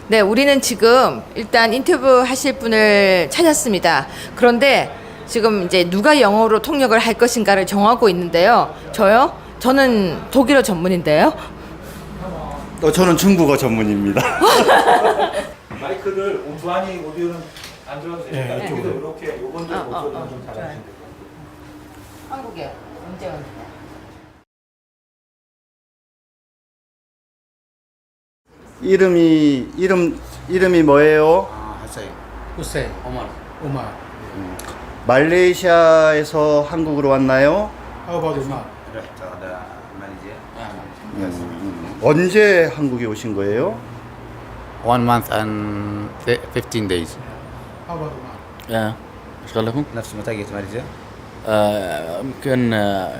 네, 우리는 지금 일단 인터뷰 하실 분을 찾았습니다. 그런데 지금 이제 누가 영어로 통역을 할 것인가를 정하고 있는데요. 저요? 저는 독일어 전문인데요. 저는 중국어 전문입니다. 마이크를 주한이 오디오는 안 들어도 되니까 네, 여기도 이렇게 요번들 목소리는 좀 좋아요. 잘하시면 돼요. 한국에 언제 옵니다. 이름이 뭐예요? Hussein. Hussein, Omar. Umar. 말레이시아에서 한국으로 왔나요? How about Umar? رحت على ماليزيا. 언제 한국에 오신 거예요? 1 month and 15 days. How about Umar? ايش قال لكم؟ نفس متى جيت ماليزيا؟ يمكن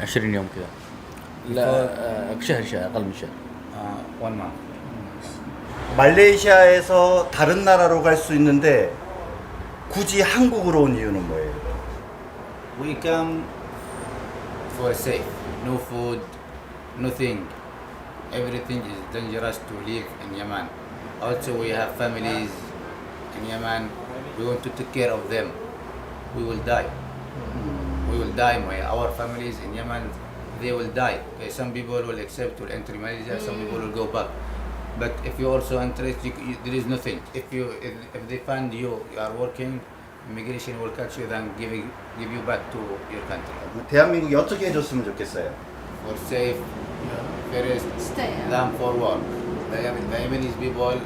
20 يوم كذا. لا شهر اقل من شهر. 1 month. 말레이시아에서 다른 나라로 갈 수 있는데 굳이 한국으로 온 이유는 뭐예요? We come for safe. No food, nothing. Everything is dangerous to live in Yemen. Also, we have families in Yemen. We want to take care of them. We will die. We will die. Our families in Yemen, they will die. Okay, some people will accept to enter Malaysia. Some people will go back. But if you also interested, there is nothing. If they find you are working, immigration will catch you and give you back to your country. 대한민국이 어떻게 해줬으면 좋겠어요? For safe, first, Stay. than for war. The Yemenis people,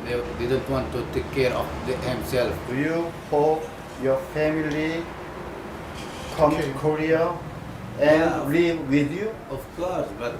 they don't want to take care of themselves. Do you hope your family come to Korea and live with you? Of course, but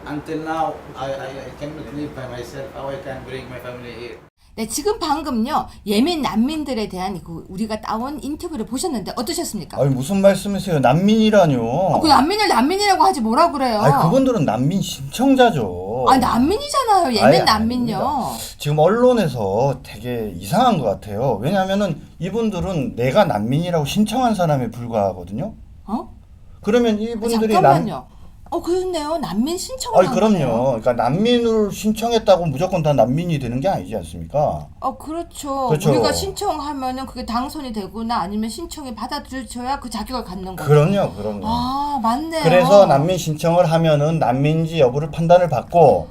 until now, I cannot live by myself. How I can bring my family here? 네, 지금 방금요. 예멘 난민들에 대한 우리가 따온 인터뷰를 보셨는데 어떠셨습니까? 아니 무슨 말씀이세요? 난민이라뇨. 그 난민을 난민이라고 하지 뭐라 그래요? 아니 그분들은 난민 신청자죠. 아, 난민이잖아요. 예멘 아니, 난민요. 아닙니다. 지금 언론에서 되게 이상한 것 같아요. 왜냐하면은 이분들은 내가 난민이라고 신청한 사람에 불과하거든요. 어? 그러면 이분들이 잠깐만요. 그렇네요. 난민 신청을 아니 한 그럼요. 거예요. 그러니까 난민을 신청했다고 무조건 다 난민이 되는 게 아니지 않습니까? 그렇죠. 그렇죠. 우리가 신청하면은 그게 당선이 되거나 아니면 신청이 받아들여져야 그 자격을 갖는 거죠. 그럼요. 아, 맞네요. 그래서 난민 신청을 하면은 난민인지 여부를 판단을 받고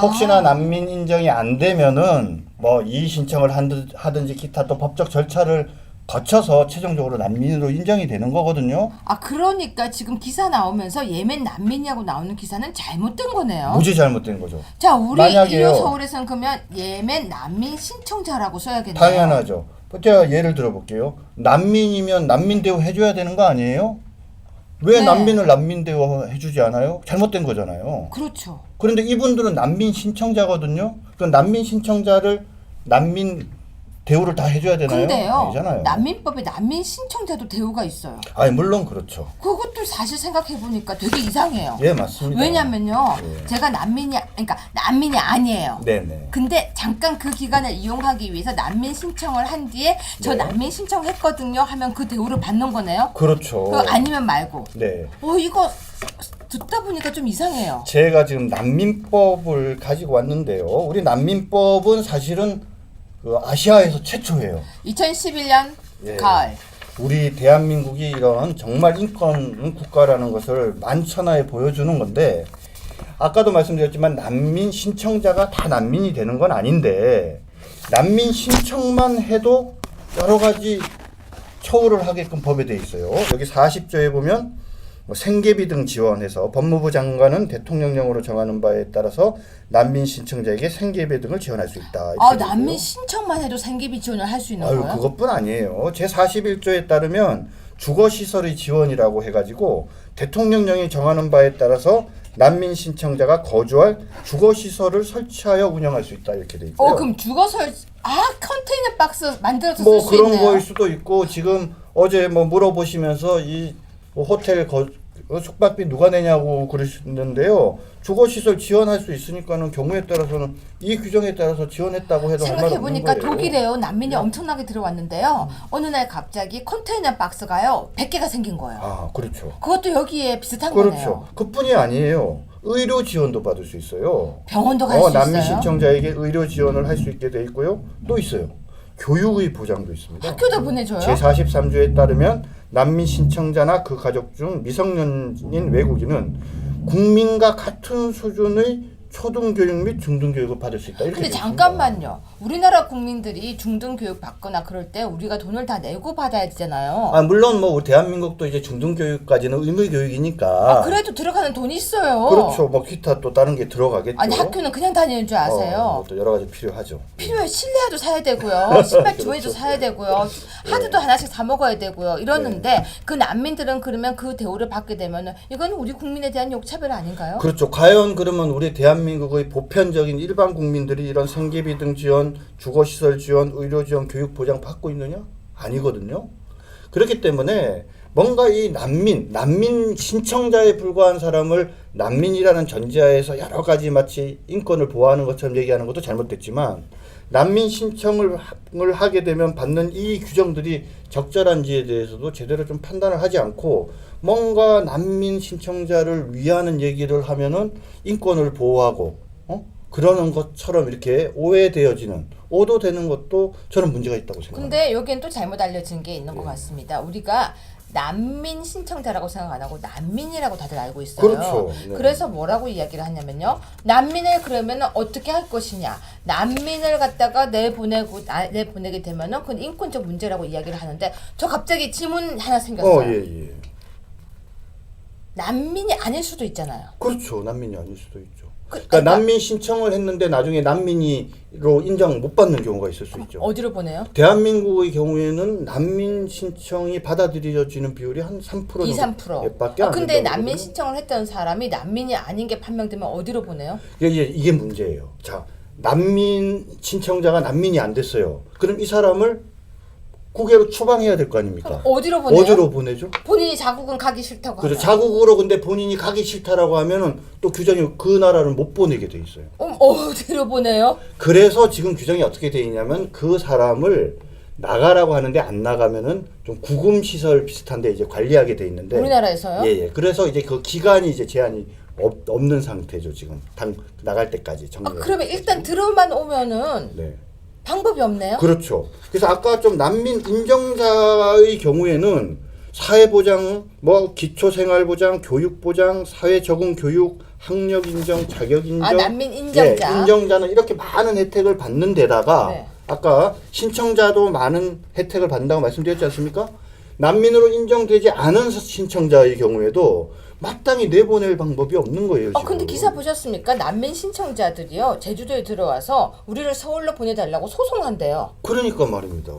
혹시나 난민 인정이 안 되면은 뭐 이의 신청을 하든지 기타 또 법적 절차를 거쳐서 최종적으로 난민으로 인정이 되는 거거든요. 그러니까 지금 기사 나오면서 예멘 난민이라고 나오는 기사는 잘못된 거네요. 무지 잘못된 거죠. 자, 우리 만약에요. 이웃 서울에서는 그러면 예멘 난민 신청자라고 써야겠네요. 당연하죠. 제가 예를 들어볼게요. 난민이면 난민 대우 해줘야 되는 거 아니에요? 왜 네. 난민을 난민 대우 해주지 않아요? 잘못된 거잖아요. 그렇죠. 그런데 이분들은 난민 신청자거든요. 그 난민 신청자를 난민 대우를 다 해줘야 되나요? 근데요. 아니잖아요. 난민법에 난민 신청자도 대우가 있어요. 아니 물론 그렇죠. 그것도 사실 생각해 보니까 되게 이상해요. 예 맞습니다. 왜냐면요, 예. 제가 그러니까 난민이 아니에요. 네네. 근데 잠깐 그 기간을 이용하기 위해서 난민 신청을 한 뒤에 저 네. 난민 신청했거든요 하면 그 대우를 받는 거네요. 그렇죠. 아니면 말고. 네. 이거 듣다 보니까 좀 이상해요. 제가 지금 난민법을 가지고 왔는데요. 우리 난민법은 사실은 그 아시아에서 최초예요. 2011년 예. 가을. 우리 대한민국이 이런 정말 인권 국가라는 것을 만천하에 보여주는 건데 아까도 말씀드렸지만 난민 신청자가 다 난민이 되는 건 아닌데 난민 신청만 해도 여러 가지 처우를 하게끔 법에 돼 있어요. 여기 40조에 보면 생계비 등 지원해서 법무부 장관은 대통령령으로 정하는 바에 따라서 난민 신청자에게 생계비 등을 지원할 수 있다. 이렇게 되고요. 난민 신청만 해도 생계비 지원을 할 수 있는 아유, 거예요? 그것뿐 아니에요. 제41조에 따르면 주거시설의 지원이라고 해가지고 대통령령이 정하는 바에 따라서 난민 신청자가 거주할 주거시설을 설치하여 운영할 수 있다 이렇게 돼 있고요. 그럼 컨테이너 박스 만들어서 쓸 뭐 수 그런 있네요. 거일 수도 있고 지금 어제 뭐 물어보시면서 이 호텔 숙박비 누가 내냐고 그러시는데요. 주거시설 지원할 수 있으니까는 경우에 따라서는 이 규정에 따라서 지원했다고 해도 할 말 없는 생각해보니까 거예요. 독일에요. 난민이 엄청나게 들어왔는데요. 어느 날 갑자기 컨테이너 박스가요. 100개가 생긴 거예요. 아 그렇죠. 그것도 여기에 비슷한 그렇죠. 거네요. 그뿐이 아니에요. 의료 지원도 받을 수 있어요. 병원도 갈 수 난민 있어요? 신청자에게 의료 지원을 할 수 있게 돼 있고요. 또 있어요. 교육의 보장도 있습니다. 학교도 보내줘요? 제43조에 따르면 난민 신청자나 그 가족 중 미성년인 외국인은 국민과 같은 수준의 초등교육 및 중등교육을 받을 수 있다. 이렇게 근데 돼 잠깐만요. 우리나라 국민들이 중등교육 받거나 그럴 때 우리가 돈을 다 내고 받아야 되잖아요. 있습니다. 물론 뭐 대한민국도 이제 중등교육까지는 의무교육이니까. 그래도 들어가는 돈이 있어요. 그렇죠. 뭐 기타 또 다른 게 들어가겠죠. 아니 학교는 그냥 다니는 줄 아세요? 또 여러 가지 필요하죠. 필요해. 실내화도 사야 되고요. 신발 조회도 사야 되고요. 하드도 하나씩 사 먹어야 되고요. 이러는데 그 난민들은 그러면 그 대우를 받게 되면은 이건 우리 국민에 대한 욕차별 아닌가요? 그렇죠. 과연 그러면 우리 대한민국의 보편적인 일반 국민들이 이런 생계비 등 지원, 주거시설 지원, 의료 지원, 교육 보장 받고 있느냐? 아니거든요. 그렇기 때문에 뭔가 이 난민 신청자에 불과한 사람을 난민이라는 전제하에서 여러 가지 마치 인권을 보호하는 것처럼 얘기하는 것도 잘못됐지만 난민 신청을 하게 되면 받는 이 규정들이 적절한지에 대해서도 제대로 좀 판단을 하지 않고 뭔가 난민 신청자를 위하는 얘기를 하면은 인권을 보호하고 그러는 것처럼 이렇게 오도되는 것도 저는 문제가 있다고 생각합니다. 근데 여기엔 또 잘못 알려진 게 있는 것 같습니다. 우리가 난민 신청자라고 생각 안 하고 난민이라고 다들 알고 있어요. 그렇죠. 네. 그래서 뭐라고 이야기를 하냐면요. 난민을 그러면 어떻게 할 것이냐. 난민을 갖다가 내보내게 되면은 그건 인권적 문제라고 이야기를 하는데 저 갑자기 질문 하나 생겼어요. 예. 난민이 아닐 수도 있잖아요. 그렇죠. 난민이 아닐 수도 있죠. 그러니까 난민 신청을 했는데 나중에 난민으로 인정 못 받는 경우가 있을 수 있죠. 어디로 보내요? 대한민국의 경우에는 난민 신청이 받아들여지는 비율이 한 3% 2-3%. 밖에 안 근데 된다고 난민 그러거든요. 신청을 했던 사람이 난민이 아닌 게 판명되면 어디로 보내요? 이게 문제예요. 자, 난민 신청자가 난민이 안 됐어요. 그럼 이 사람을 국외로 추방해야 될 거 아닙니까? 어디로 보내요? 어디로 보내죠? 본인이 자국은 가기 싫다고 그래서 하면. 자국으로 근데 본인이 가기 싫다라고 하면은 또 규정이 그 나라를 못 보내게 돼 있어요. 어디로 보내요? 그래서 지금 규정이 어떻게 돼 있냐면 그 사람을 나가라고 하는데 안 나가면은 좀 구금 시설 비슷한데 이제 관리하게 돼 있는데 우리나라에서요? 예. 그래서 이제 그 기간이 이제 제한이 없는 상태죠 지금 나갈 때까지 정리. 그러면 일단 들어만 오면은 네. 방법이 없네요. 그렇죠. 그래서 아까 좀 난민 인정자의 경우에는 사회보장, 뭐 기초생활보장, 교육보장, 사회적응교육, 학력인정, 자격인정. 난민 인정자. 예, 인정자는 이렇게 많은 혜택을 받는 데다가 네. 아까 신청자도 많은 혜택을 받는다고 말씀드렸지 않습니까? 난민으로 인정되지 않은 신청자의 경우에도 마땅히 내보낼 방법이 없는 거예요. 지금. 근데 기사 보셨습니까? 난민 신청자들이요 제주도에 들어와서 우리를 서울로 보내달라고 소송한대요. 그러니까 말입니다.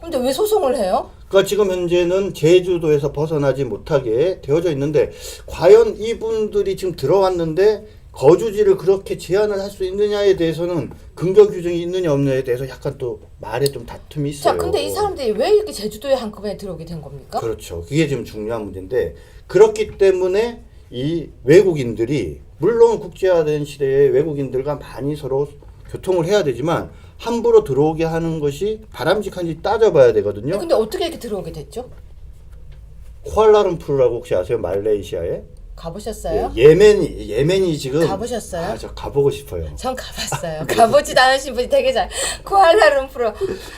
근데 왜 소송을 해요? 그러니까 지금 현재는 제주도에서 벗어나지 못하게 되어져 있는데 과연 이분들이 지금 들어왔는데 거주지를 그렇게 제한을 할 수 있느냐에 대해서는 근거 규정이 있느냐 없느냐에 대해서 약간 또 말에 좀 다툼이 있어요. 자, 근데 이 사람들이 왜 이렇게 제주도에 한꺼번에 들어오게 된 겁니까? 그렇죠. 그게 지금 중요한 문제인데 그렇기 때문에 이 외국인들이 물론 국제화된 시대에 외국인들과 많이 서로 교통을 해야 되지만 함부로 들어오게 하는 것이 바람직한지 따져봐야 되거든요. 근데 어떻게 이렇게 들어오게 됐죠? 쿠알라룸푸르라고 혹시 아세요? 말레이시아에? 가보셨어요? 예멘이 지금 가보셨어요? 저 가보고 싶어요. 전 가봤어요. 가보지도 않으신 분이 되게 잘. 쿠알라룸푸르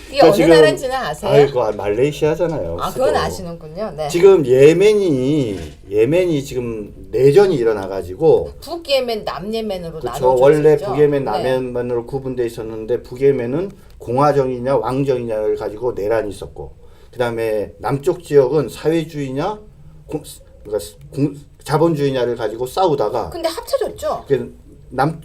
이게 그러니까 어느 지금- 나라인지는 아세요? 아이고 말레이시아잖아요. 그건 수도. 아시는군요. 네. 지금 예멘이 지금 내전이 일어나가지고 북예멘, 남예멘으로 그렇죠. 나눠져 원래 있었죠. 북예멘, 네. 남예멘으로 구분돼 있었는데 북예멘은 공화정이냐 왕정이냐를 가지고 내란이 있었고 그다음에 남쪽 지역은 사회주의냐 자본주의냐를 가지고 싸우다가 근데 합쳐졌죠.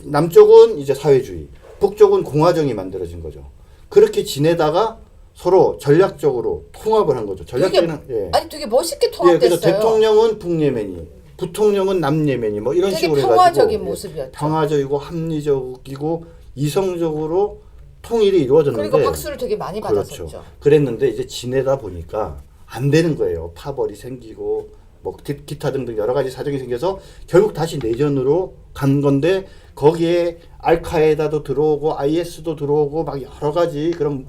남쪽은 이제 사회주의, 북쪽은 공화정이 만들어진 거죠. 그렇게 지내다가 서로 전략적으로 통합을 한 거죠. 전략적인 되게 멋있게 그래서 통합됐어요. 대통령은 북예멘이, 부통령은 남예멘이 뭐 이런 되게 식으로 평화적인 해가지고 모습이었죠. 평화적이고 합리적이고 이성적으로 통일이 이루어졌는데 그리고 박수를 되게 많이 받았었죠. 그렇죠. 그랬는데 이제 지내다 보니까 안 되는 거예요. 파벌이 생기고 뭐 기타 등등 여러 가지 사정이 생겨서 결국 다시 내전으로 간 건데 거기에 알카에다도 들어오고 IS도 들어오고 막 여러 가지 그런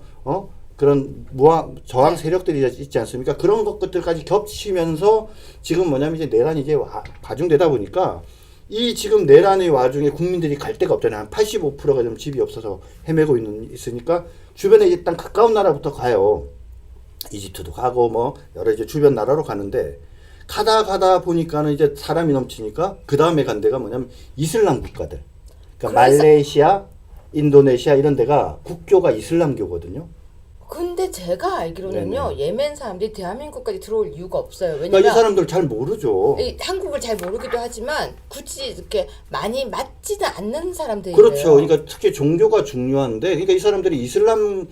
저항 세력들이 있지 않습니까? 그런 것들까지 겹치면서 지금 뭐냐면 이제 내란이 이제 가중되다 보니까 이 지금 내란의 와중에 국민들이 갈 데가 없잖아요. 한 85%가 좀 집이 없어서 헤매고 있으니까 주변에 일단 가까운 나라부터 가요. 이집트도 가고 뭐 여러 이제 주변 나라로 가는데 가다 보니까는 이제 사람이 넘치니까 그 다음에 간 데가 뭐냐면 이슬람 국가들. 그러니까 말레이시아, 인도네시아 이런 데가 국교가 이슬람교거든요. 근데 제가 알기로는요, 네네. 예멘 사람들이 대한민국까지 들어올 이유가 없어요. 그러니까 왜냐면 이 사람들 잘 모르죠. 한국을 잘 모르기도 하지만 굳이 이렇게 많이 맞지는 않는 사람들이에요. 그렇죠. 그러니까 특히 종교가 중요한데, 그러니까 이 사람들이 이슬람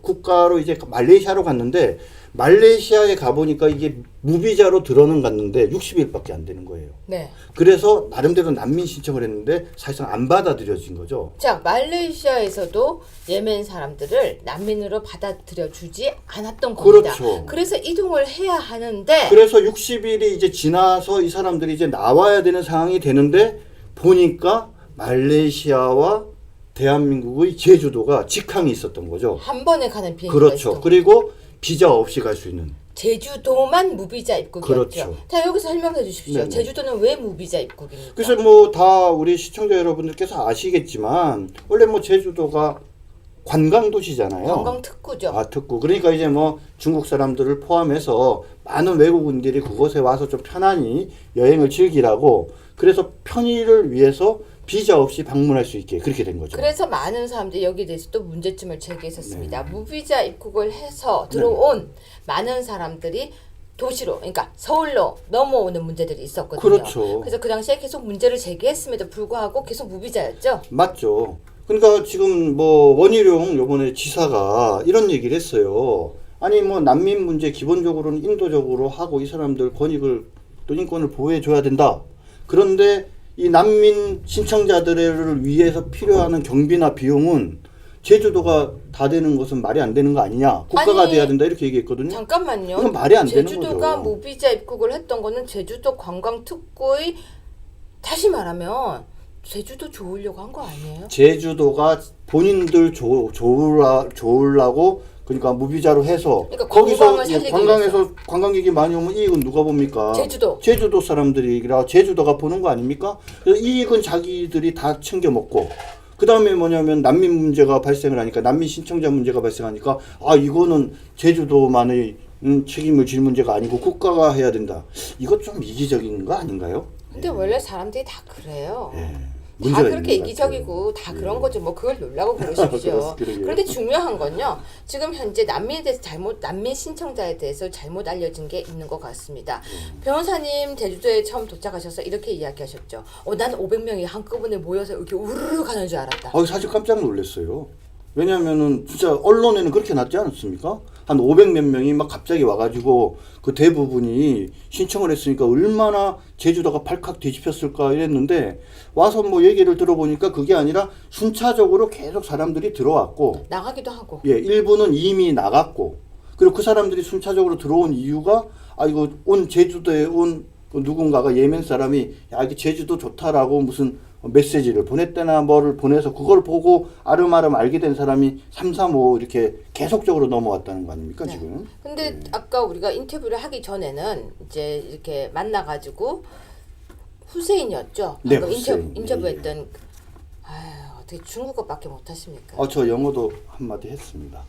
국가로 이제 말레이시아로 갔는데, 말레이시아에 가보니까 이게 무비자로 들어는 갔는데 60일밖에 안 되는 거예요. 네. 그래서 나름대로 난민 신청을 했는데 사실상 안 받아들여진 거죠. 자, 말레이시아에서도 예멘 사람들을 난민으로 받아들여 주지 않았던 겁니다. 그렇죠. 그래서 이동을 해야 하는데 그래서 60일이 이제 지나서 이 사람들이 이제 나와야 되는 상황이 되는데 보니까 말레이시아와 대한민국의 제주도가 직항이 있었던 거죠. 한 번에 가는 비행기가 그렇죠. 있었던 그리고 비자 없이 갈 수 있는. 제주도만 무비자 입국이었죠. 그렇죠. 자, 여기서 설명해 주십시오. 네네. 제주도는 왜 무비자 입국입니까? 그래서 뭐 다 우리 시청자 여러분들께서 아시겠지만 원래 뭐 제주도가 관광 도시잖아요. 관광 특구죠. 아, 특구. 그러니까 이제 뭐 중국 사람들을 포함해서 많은 외국인들이 그곳에 와서 좀 편안히 여행을 즐기라고 그래서 편의를 위해서 비자 없이 방문할 수 있게 그렇게 된 거죠. 그래서 많은 사람들이 여기에 대해서 또 문제점을 제기했었습니다. 네. 무비자 입국을 해서 들어온 많은 사람들이 도시로, 그러니까 서울로 넘어오는 문제들이 있었거든요. 그렇죠. 그래서 그 당시에 계속 문제를 제기했음에도 불구하고 계속 무비자였죠. 맞죠. 그러니까 지금 뭐 원희룡 요번에 지사가 이런 얘기를 했어요. 아니 뭐 난민 문제 기본적으로는 인도적으로 하고 이 사람들 권익을 또 인권을 보호해 줘야 된다. 그런데 이 난민 신청자들을 위해서 필요한 경비나 비용은 제주도가 다 되는 것은 말이 안 되는 거 아니냐. 국가가 아니, 돼야 된다 이렇게 얘기했거든요. 잠깐만요. 이건 말이 안 되는 제주도가 거죠. 무비자 입국을 했던 거는 제주도 관광특구의 다시 말하면 제주도 좋으려고 한 거 아니에요? 제주도가 본인들 좋으려고 그러니까 무비자로 해서 그러니까 거기서 관광을 살리기 관광에서 관광객이 많이 오면 이익은 누가 봅니까? 제주도 사람들이라 제주도가 보는 거 아닙니까? 그래서 이익은 자기들이 다 챙겨 먹고 그 다음에 뭐냐면 난민 문제가 발생을 하니까 난민 신청자 문제가 발생하니까 아 이거는 제주도만의 책임을 질 문제가 아니고 국가가 해야 된다. 이거 좀 이기적인 거 아닌가요? 근데 원래 사람들이 다 그래요. 예. 다 문제가 그렇게 있는 것 같아요. 이기적이고 다 예. 그런 거죠. 뭐 그걸 놀라고 그러십시오. 그러게요. 그런데 중요한 건요. 지금 현재 난민에 대해서 난민 신청자에 대해서 잘못 알려진 게 있는 것 같습니다. 변호사님 제주도에 처음 도착하셔서 이렇게 이야기하셨죠. 난 500명이 한꺼번에 모여서 이렇게 우르르 가는 줄 알았다. 사실 깜짝 놀랐어요. 왜냐하면은 진짜 언론에는 그렇게 났지 않았습니까? 한 500 몇 명이 막 갑자기 와가지고 그 대부분이 신청을 했으니까 얼마나 제주도가 발칵 뒤집혔을까 이랬는데 와서 뭐 얘기를 들어보니까 그게 아니라 순차적으로 계속 사람들이 들어왔고 나가기도 하고. 예, 일부는 이미 나갔고 그리고 그 사람들이 순차적으로 들어온 이유가 이거 온 제주도에 온 그 누군가가 예멘 사람이 야 이게 제주도 좋다라고 무슨 메시지를 보냈다나 뭐를 보내서 그걸 보고 아름아름 알게 된 사람이 3, 4, 5 이렇게 계속적으로 넘어왔다는 거 아닙니까 네. 지금? 근데 아까 우리가 인터뷰를 하기 전에는 이제 이렇게 만나가지고 후세인이었죠. 네, 방금 후세인. 인터뷰했던 어떻게 중국어밖에 못하십니까? 저 영어도 한마디 했습니다.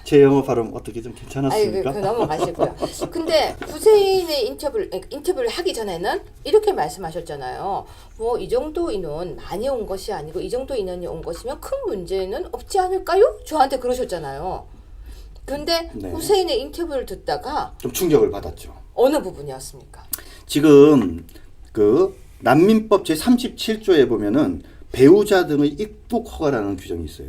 제 영어 발음 어떻게 좀 괜찮았습니까? 그 넘어가시고요. 근데 후세인의 인터뷰를 하기 전에는 이렇게 말씀하셨잖아요. 뭐 이 정도 인원 많이 온 것이 아니고 이 정도 인원이 온 것이면 큰 문제는 없지 않을까요? 저한테 그러셨잖아요. 근데 네. 후세인의 인터뷰를 듣다가 좀 충격을 받았죠. 어느 부분이었습니까? 지금 그 난민법 제 37조에 보면은 배우자 등의 입국 허가라는 규정이 있어요.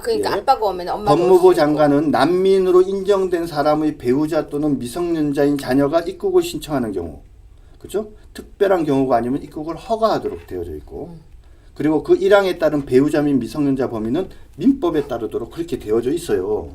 그러니까 예. 아빠가 오면 엄마가 법무부 장관은 난민으로 인정된 사람의 배우자 또는 미성년자인 자녀가 입국을 신청하는 경우, 그렇죠? 특별한 경우가 아니면 입국을 허가하도록 되어져 있고, 그리고 그 1항에 따른 배우자 및 미성년자 범위는 민법에 따르도록 그렇게 되어져 있어요.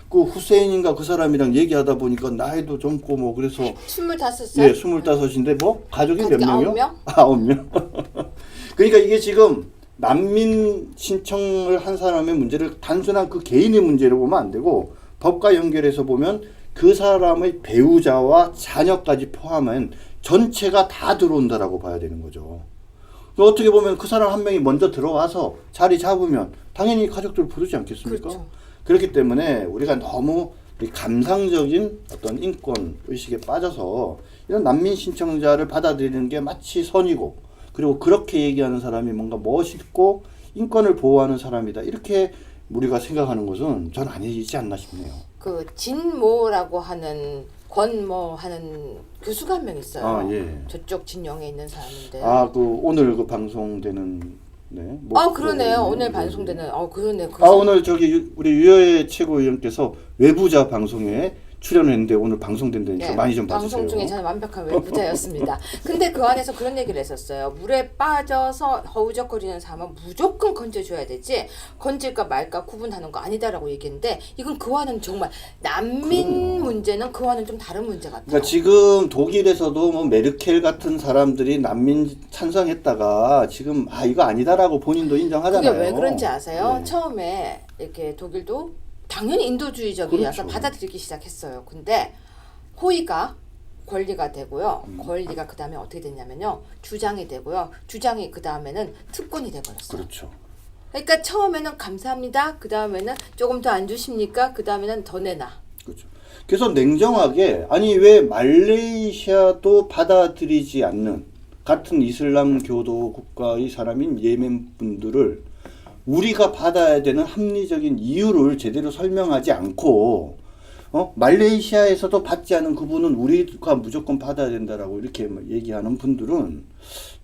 그 후세인인가 그 사람이랑 얘기하다 보니까 나이도 젊고 뭐 그래서 25살? 예, 25인데 뭐 가족이 몇 명이요? 9명? 9명. 그러니까 이게 지금 난민 신청을 한 사람의 문제를 단순한 그 개인의 문제로 보면 안 되고 법과 연결해서 보면 그 사람의 배우자와 자녀까지 포함한 전체가 다 들어온다라고 봐야 되는 거죠. 어떻게 보면 그 사람 한 명이 먼저 들어와서 자리 잡으면 당연히 가족들 부르지 않겠습니까? 그렇죠. 그렇기 때문에 우리가 너무 이 감상적인 어떤 인권 의식에 빠져서 이런 난민 신청자를 받아들이는 게 마치 선이고, 그리고 그렇게 얘기하는 사람이 뭔가 멋있고 인권을 보호하는 사람이다, 이렇게 우리가 생각하는 것은 전 아니지 않나 싶네요. 그 진모라고 하는 권모 하는 교수가 한 명 있어요. 아, 예. 저쪽 진영에 있는 사람인데. 아, 그 오늘 그 방송되는 네. 그러네요. 오늘 네. 방송되는. 그러네. 오늘 저기 우리 유여의 최고위원께서 외부자 방송에 출연했는데 오늘 방송된다니까 많이 좀 봐주세요. 방송 중에 저는 완벽한 외부자였습니다. 근데 그 안에서 그런 얘기를 했었어요. 물에 빠져서 허우적거리는 사람은 무조건 건져줘야 되지, 건질까 말까 구분하는 거 아니다라고 얘기했는데, 이건 그와는 정말 난민 문제는 그와는 좀 다른 문제 같아요. 그러니까 지금 독일에서도 뭐 메르켈 같은 사람들이 난민 찬성했다가 지금 이거 아니다라고 본인도 인정하잖아요. 그게 왜 그런지 아세요? 네. 처음에 이렇게 독일도 당연히 인도주의적이라서 그렇죠. 받아들이기 시작했어요. 근데 호의가 권리가 되고요. 권리가 그 다음에 어떻게 됐냐면요, 주장이 되고요. 주장이 그 다음에는 특권이 돼버렸어요. 그렇죠. 그러니까 처음에는 감사합니다. 그 다음에는 조금 더 안 주십니까? 그 다음에는 더 내놔. 그렇죠. 그래서 냉정하게, 아니 왜 말레이시아도 받아들이지 않는 같은 이슬람 교도 국가의 사람인 예멘 분들을 우리가 받아야 되는 합리적인 이유를 제대로 설명하지 않고, 말레이시아에서도 받지 않은 그분은 우리가 무조건 받아야 된다라고 이렇게 얘기하는 분들은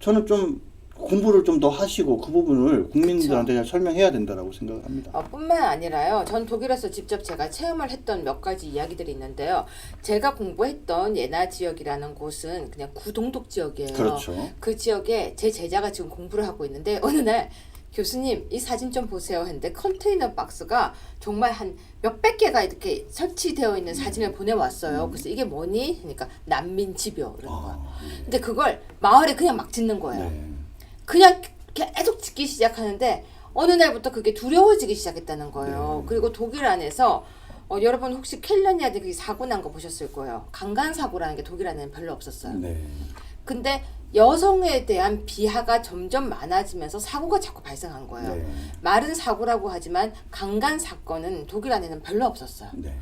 저는 좀 공부를 좀 더 하시고 그 부분을 국민들한테 잘 설명해야 된다라고 생각을 합니다. 뿐만 아니라요, 전 독일에서 직접 제가 체험을 했던 몇 가지 이야기들이 있는데요. 제가 공부했던 예나 지역이라는 곳은 그냥 구동독 지역이에요. 그렇죠. 그 지역에 제 제자가 지금 공부를 하고 있는데, 어느 날 교수님 이 사진 좀 보세요 했는데, 컨테이너 박스가 정말 한 몇백 개가 이렇게 설치되어 있는 사진을 보내왔어요. 그래서 이게 뭐니? 그러니까 난민 집요 이런 거. 근데 그걸 마을에 그냥 막 짓는 거예요. 네. 그냥 계속 짓기 시작하는데 어느 날부터 그게 두려워지기 시작했다는 거예요. 그리고 독일 안에서 여러분 혹시 켈러니아드 그 사고 난 거 보셨을 거예요. 강간 사고라는 게 독일 안에는 별로 없었어요. 네. 근데 여성에 대한 비하가 점점 많아지면서 사고가 자꾸 발생한 거예요. 네. 말은 사고라고 하지만 강간 사건은 독일 안에는 별로 없었어요. 네.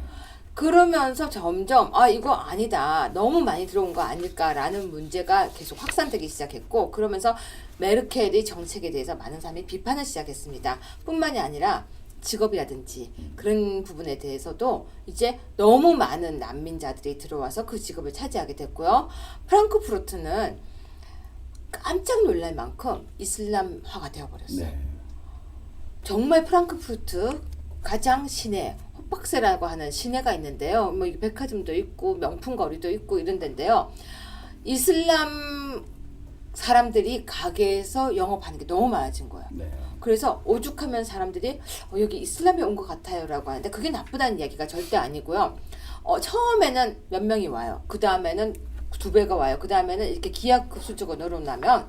그러면서 점점 이거 아니다, 너무 많이 들어온 거 아닐까라는 문제가 계속 확산되기 시작했고, 그러면서 메르켈의 정책에 대해서 많은 사람이 비판을 시작했습니다. 뿐만이 아니라 직업이라든지 그런 부분에 대해서도 이제 너무 많은 난민자들이 들어와서 그 직업을 차지하게 됐고요. 프랑크푸르트는 깜짝 놀랄 만큼 이슬람화가 되어버렸어요. 네. 정말 프랑크푸르트 가장 시내, 호박새라고 하는 시내가 있는데요. 뭐 백화점도 있고 명품 거리도 있고 이런 데인데요. 이슬람 사람들이 가게에서 영업하는 게 너무 많아진 거예요. 네. 그래서 오죽하면 사람들이 여기 이슬람이 온 것 같아요라고 하는데, 그게 나쁘다는 이야기가 절대 아니고요. 처음에는 몇 명이 와요. 그 다음에는 2배가 와요. 그 다음에는 이렇게 기하급수적으로 늘어나면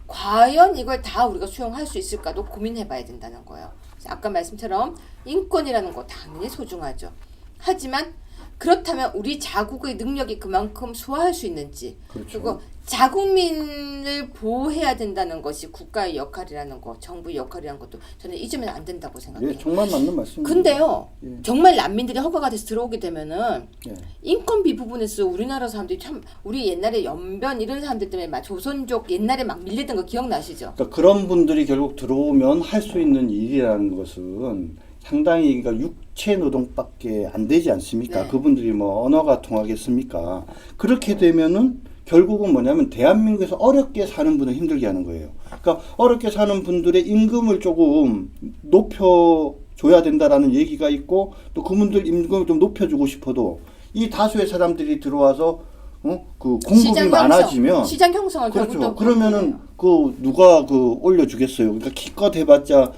과연 이걸 다 우리가 수용할 수 있을까도 고민해봐야 된다는 거예요. 아까 말씀처럼 인권이라는 거 당연히 소중하죠. 하지만 그렇다면 우리 자국의 능력이 그만큼 소화할 수 있는지, 그렇죠. 그리고 자국민을 보호해야 된다는 것이 국가의 역할이라는 거, 정부의 역할이라는 것도 저는 잊으면 안 된다고 생각해요. 예, 정말 맞는 말씀입니다. 근데요, 예. 정말 난민들이 허가가 돼서 들어오게 되면은 예. 인건비 부분에서 우리나라 사람들이 참, 우리 옛날에 연변 이런 사람들 때문에 막 조선족 옛날에 막 밀리던 거 기억나시죠? 그러니까 그런 분들이 결국 들어오면 할 수 있는 일이라는 것은 상당히 그러니까 육체 노동밖에 안 되지 않습니까? 네. 그분들이 뭐 언어가 통하겠습니까? 그렇게 되면은 결국은 뭐냐면 대한민국에서 어렵게 사는 분을 힘들게 하는 거예요. 그러니까 어렵게 사는 분들의 임금을 조금 높여줘야 된다라는 얘기가 있고, 또 그분들 임금을 좀 높여주고 싶어도 이 다수의 사람들이 들어와서 그 공급이 많아지면 시장 형성을 그렇죠. 그러면은 그 누가 그 올려주겠어요. 그러니까 기껏 해봤자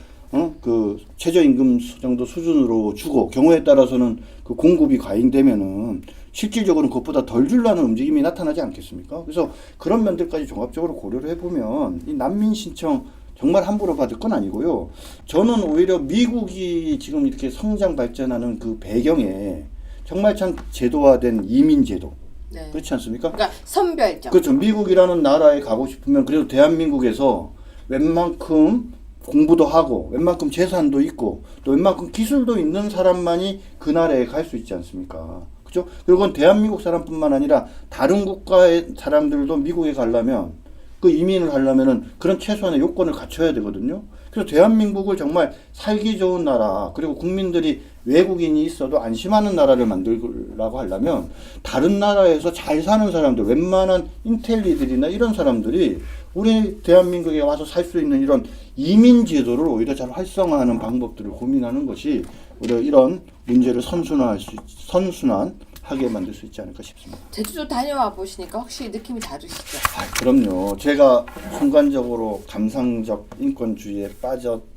그 최저임금 정도 수준으로 주고, 경우에 따라서는 그 공급이 과잉되면은 실질적으로는 그것보다 덜 주려는 움직임이 나타나지 않겠습니까? 그래서 그런 면들까지 종합적으로 고려를 해보면 이 난민 신청 정말 함부로 받을 건 아니고요. 저는 오히려 미국이 지금 이렇게 성장 발전하는 그 배경에 정말 참 제도화된 이민 제도, 네. 그렇지 않습니까? 그러니까 선별적. 그렇죠. 미국이라는 나라에 가고 싶으면 그래도 대한민국에서 웬만큼 공부도 하고 웬만큼 재산도 있고 또 웬만큼 기술도 있는 사람만이 그 나라에 갈 수 있지 않습니까? 그죠? 그리고 그건 대한민국 사람뿐만 아니라 다른 국가의 사람들도 미국에 가려면 그 이민을 하려면은 그런 최소한의 요건을 갖춰야 되거든요. 그래서 대한민국을 정말 살기 좋은 나라, 그리고 국민들이 외국인이 있어도 안심하는 나라를 만들려고 하려면 다른 나라에서 잘 사는 사람들, 웬만한 인텔리들이나 이런 사람들이 우리 대한민국에 와서 살 수 있는 이런 이민 제도를 오히려 잘 활성화하는 방법들을 고민하는 것이 오히려 이런 문제를 선순환하게 만들 수 있지 않을까 싶습니다. 제주도 다녀와 보시니까 확실히 느낌이 다르시죠? 그럼요. 제가 순간적으로 감상적 인권주의에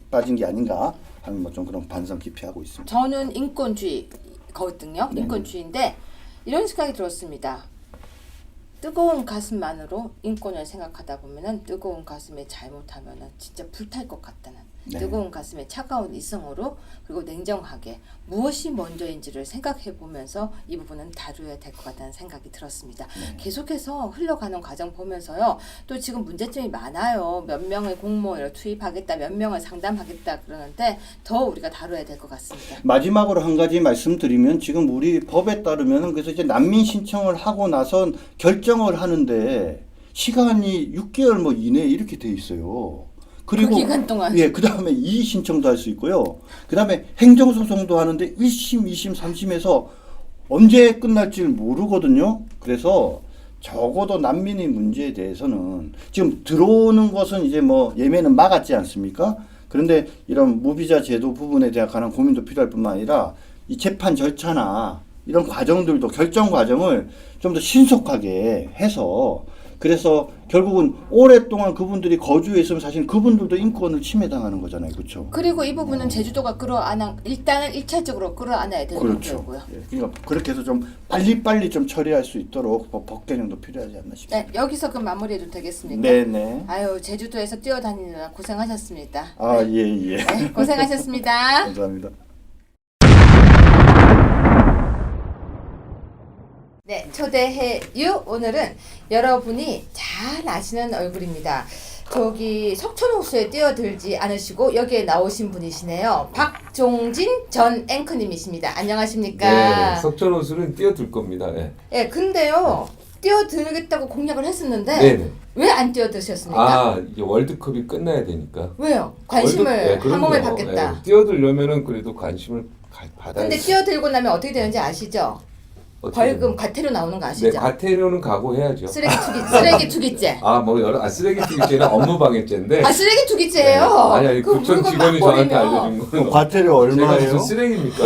빠진 게 아닌가 하는 뭐 좀 그런 반성 깊이 하고 있습니다. 저는 인권주의거든요. 인권주의인데 이런 생각이 들었습니다. 뜨거운 가슴만으로 인권을 생각하다 보면은 뜨거운 가슴에 잘못하면은 진짜 불탈 것 같다는 뜨거운 가슴에 차가운 이성으로 그리고 냉정하게 무엇이 먼저인지를 생각해 보면서 이 부분은 다루어야 될 것 같다는 생각이 들었습니다. 계속해서 흘러가는 과정 보면서요. 또 지금 문제점이 많아요. 몇 명의 공무원을 투입하겠다, 몇 명을 상담하겠다 그러는데 더 우리가 다뤄야 될 것 같습니다. 마지막으로 한 가지 말씀드리면 지금 우리 법에 따르면 그래서 이제 난민 신청을 하고 나선 결정을 하는데 시간이 6개월 뭐 이내 이렇게 돼 있어요. 그리고 그 기간 동안. 예, 그다음에 이의 신청도 할 수 있고요. 그다음에 행정 소송도 하는데 1심, 2심, 3심에서 언제 끝날지 모르거든요. 그래서 적어도 난민의 문제에 대해서는 지금 들어오는 것은 이제 뭐 예매는 막았지 않습니까? 그런데 이런 무비자 제도 부분에 대한 관한 고민도 필요할 뿐만 아니라 이 재판 절차나 이런 과정들도 결정 과정을 좀 더 신속하게 해서 그래서 결국은 오랫동안 그분들이 거주해 있으면 사실 그분들도 인권을 침해당하는 거잖아요. 그렇죠? 그리고 이 부분은 제주도가 일단은 1차적으로 끌어안아야 되는 그렇죠. 문제고요. 예, 그러니까 그렇게 해서 좀 빨리빨리 좀 처리할 수 있도록 법 개정도 필요하지 않나 싶습니다. 네, 여기서 그럼 마무리해도 되겠습니까? 네네. 아유, 제주도에서 뛰어다니느라 고생하셨습니다. 아, 예, 예. 네, 고생하셨습니다. 감사합니다. 네, 초대해유 오늘은 여러분이 잘 아시는 얼굴입니다. 저기 석촌호수에 뛰어들지 않으시고 여기에 나오신 분이시네요. 박종진 전 앵커님이십니다. 안녕하십니까? 네, 석촌호수는 뛰어들 겁니다. 네. 예, 근데요. 뛰어들겠다고 공약을 했었는데 네네. 왜 안 뛰어드셨습니까? 아, 이게 월드컵이 끝나야 되니까. 왜요? 관심을 네, 한 몸에 그럼요. 받겠다. 네, 뛰어들려면은 그래도 관심을 받아야 근데 뛰어들고 나면 어떻게 되는지 아시죠? 벌금 과태료 나오는 거 아시죠? 네, 과태료는 각오해야죠. 쓰레기 투기죄. 아, 뭐 여러 쓰레기 투기죄는 업무방해죄인데. 아, 쓰레기 투기죄예요. 네. 아니, 그 구청 물건 직원이 막 저한테 버리면. 알려준 거는 과태료 제가 얼마예요? 무슨 쓰레기입니까?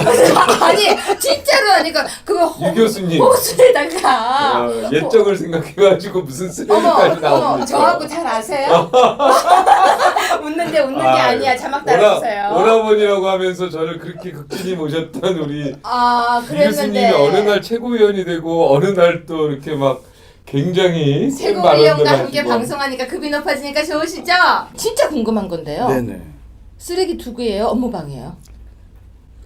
아니 진짜로 하니까 그거 유 교수님. 호수에다가 예정을 생각해가지고 무슨 쓰레기까지 나옵니까? 저하고 잘 아세요? 웃는데 웃는 게 아니야. 자막 달아주세요. 오라버니라고 하면서 저를 그렇게 극진히 모셨던 우리 유 교수님이 그랬는데 어느 날 최고위원이 되고 어느 날 또 이렇게 막 굉장히 센 최고위원과 발언들 함께 하시고. 방송하니까 급이 높아지니까 좋으시죠? 진짜 궁금한 건데요. 네네. 쓰레기 투기예요? 업무방해예요?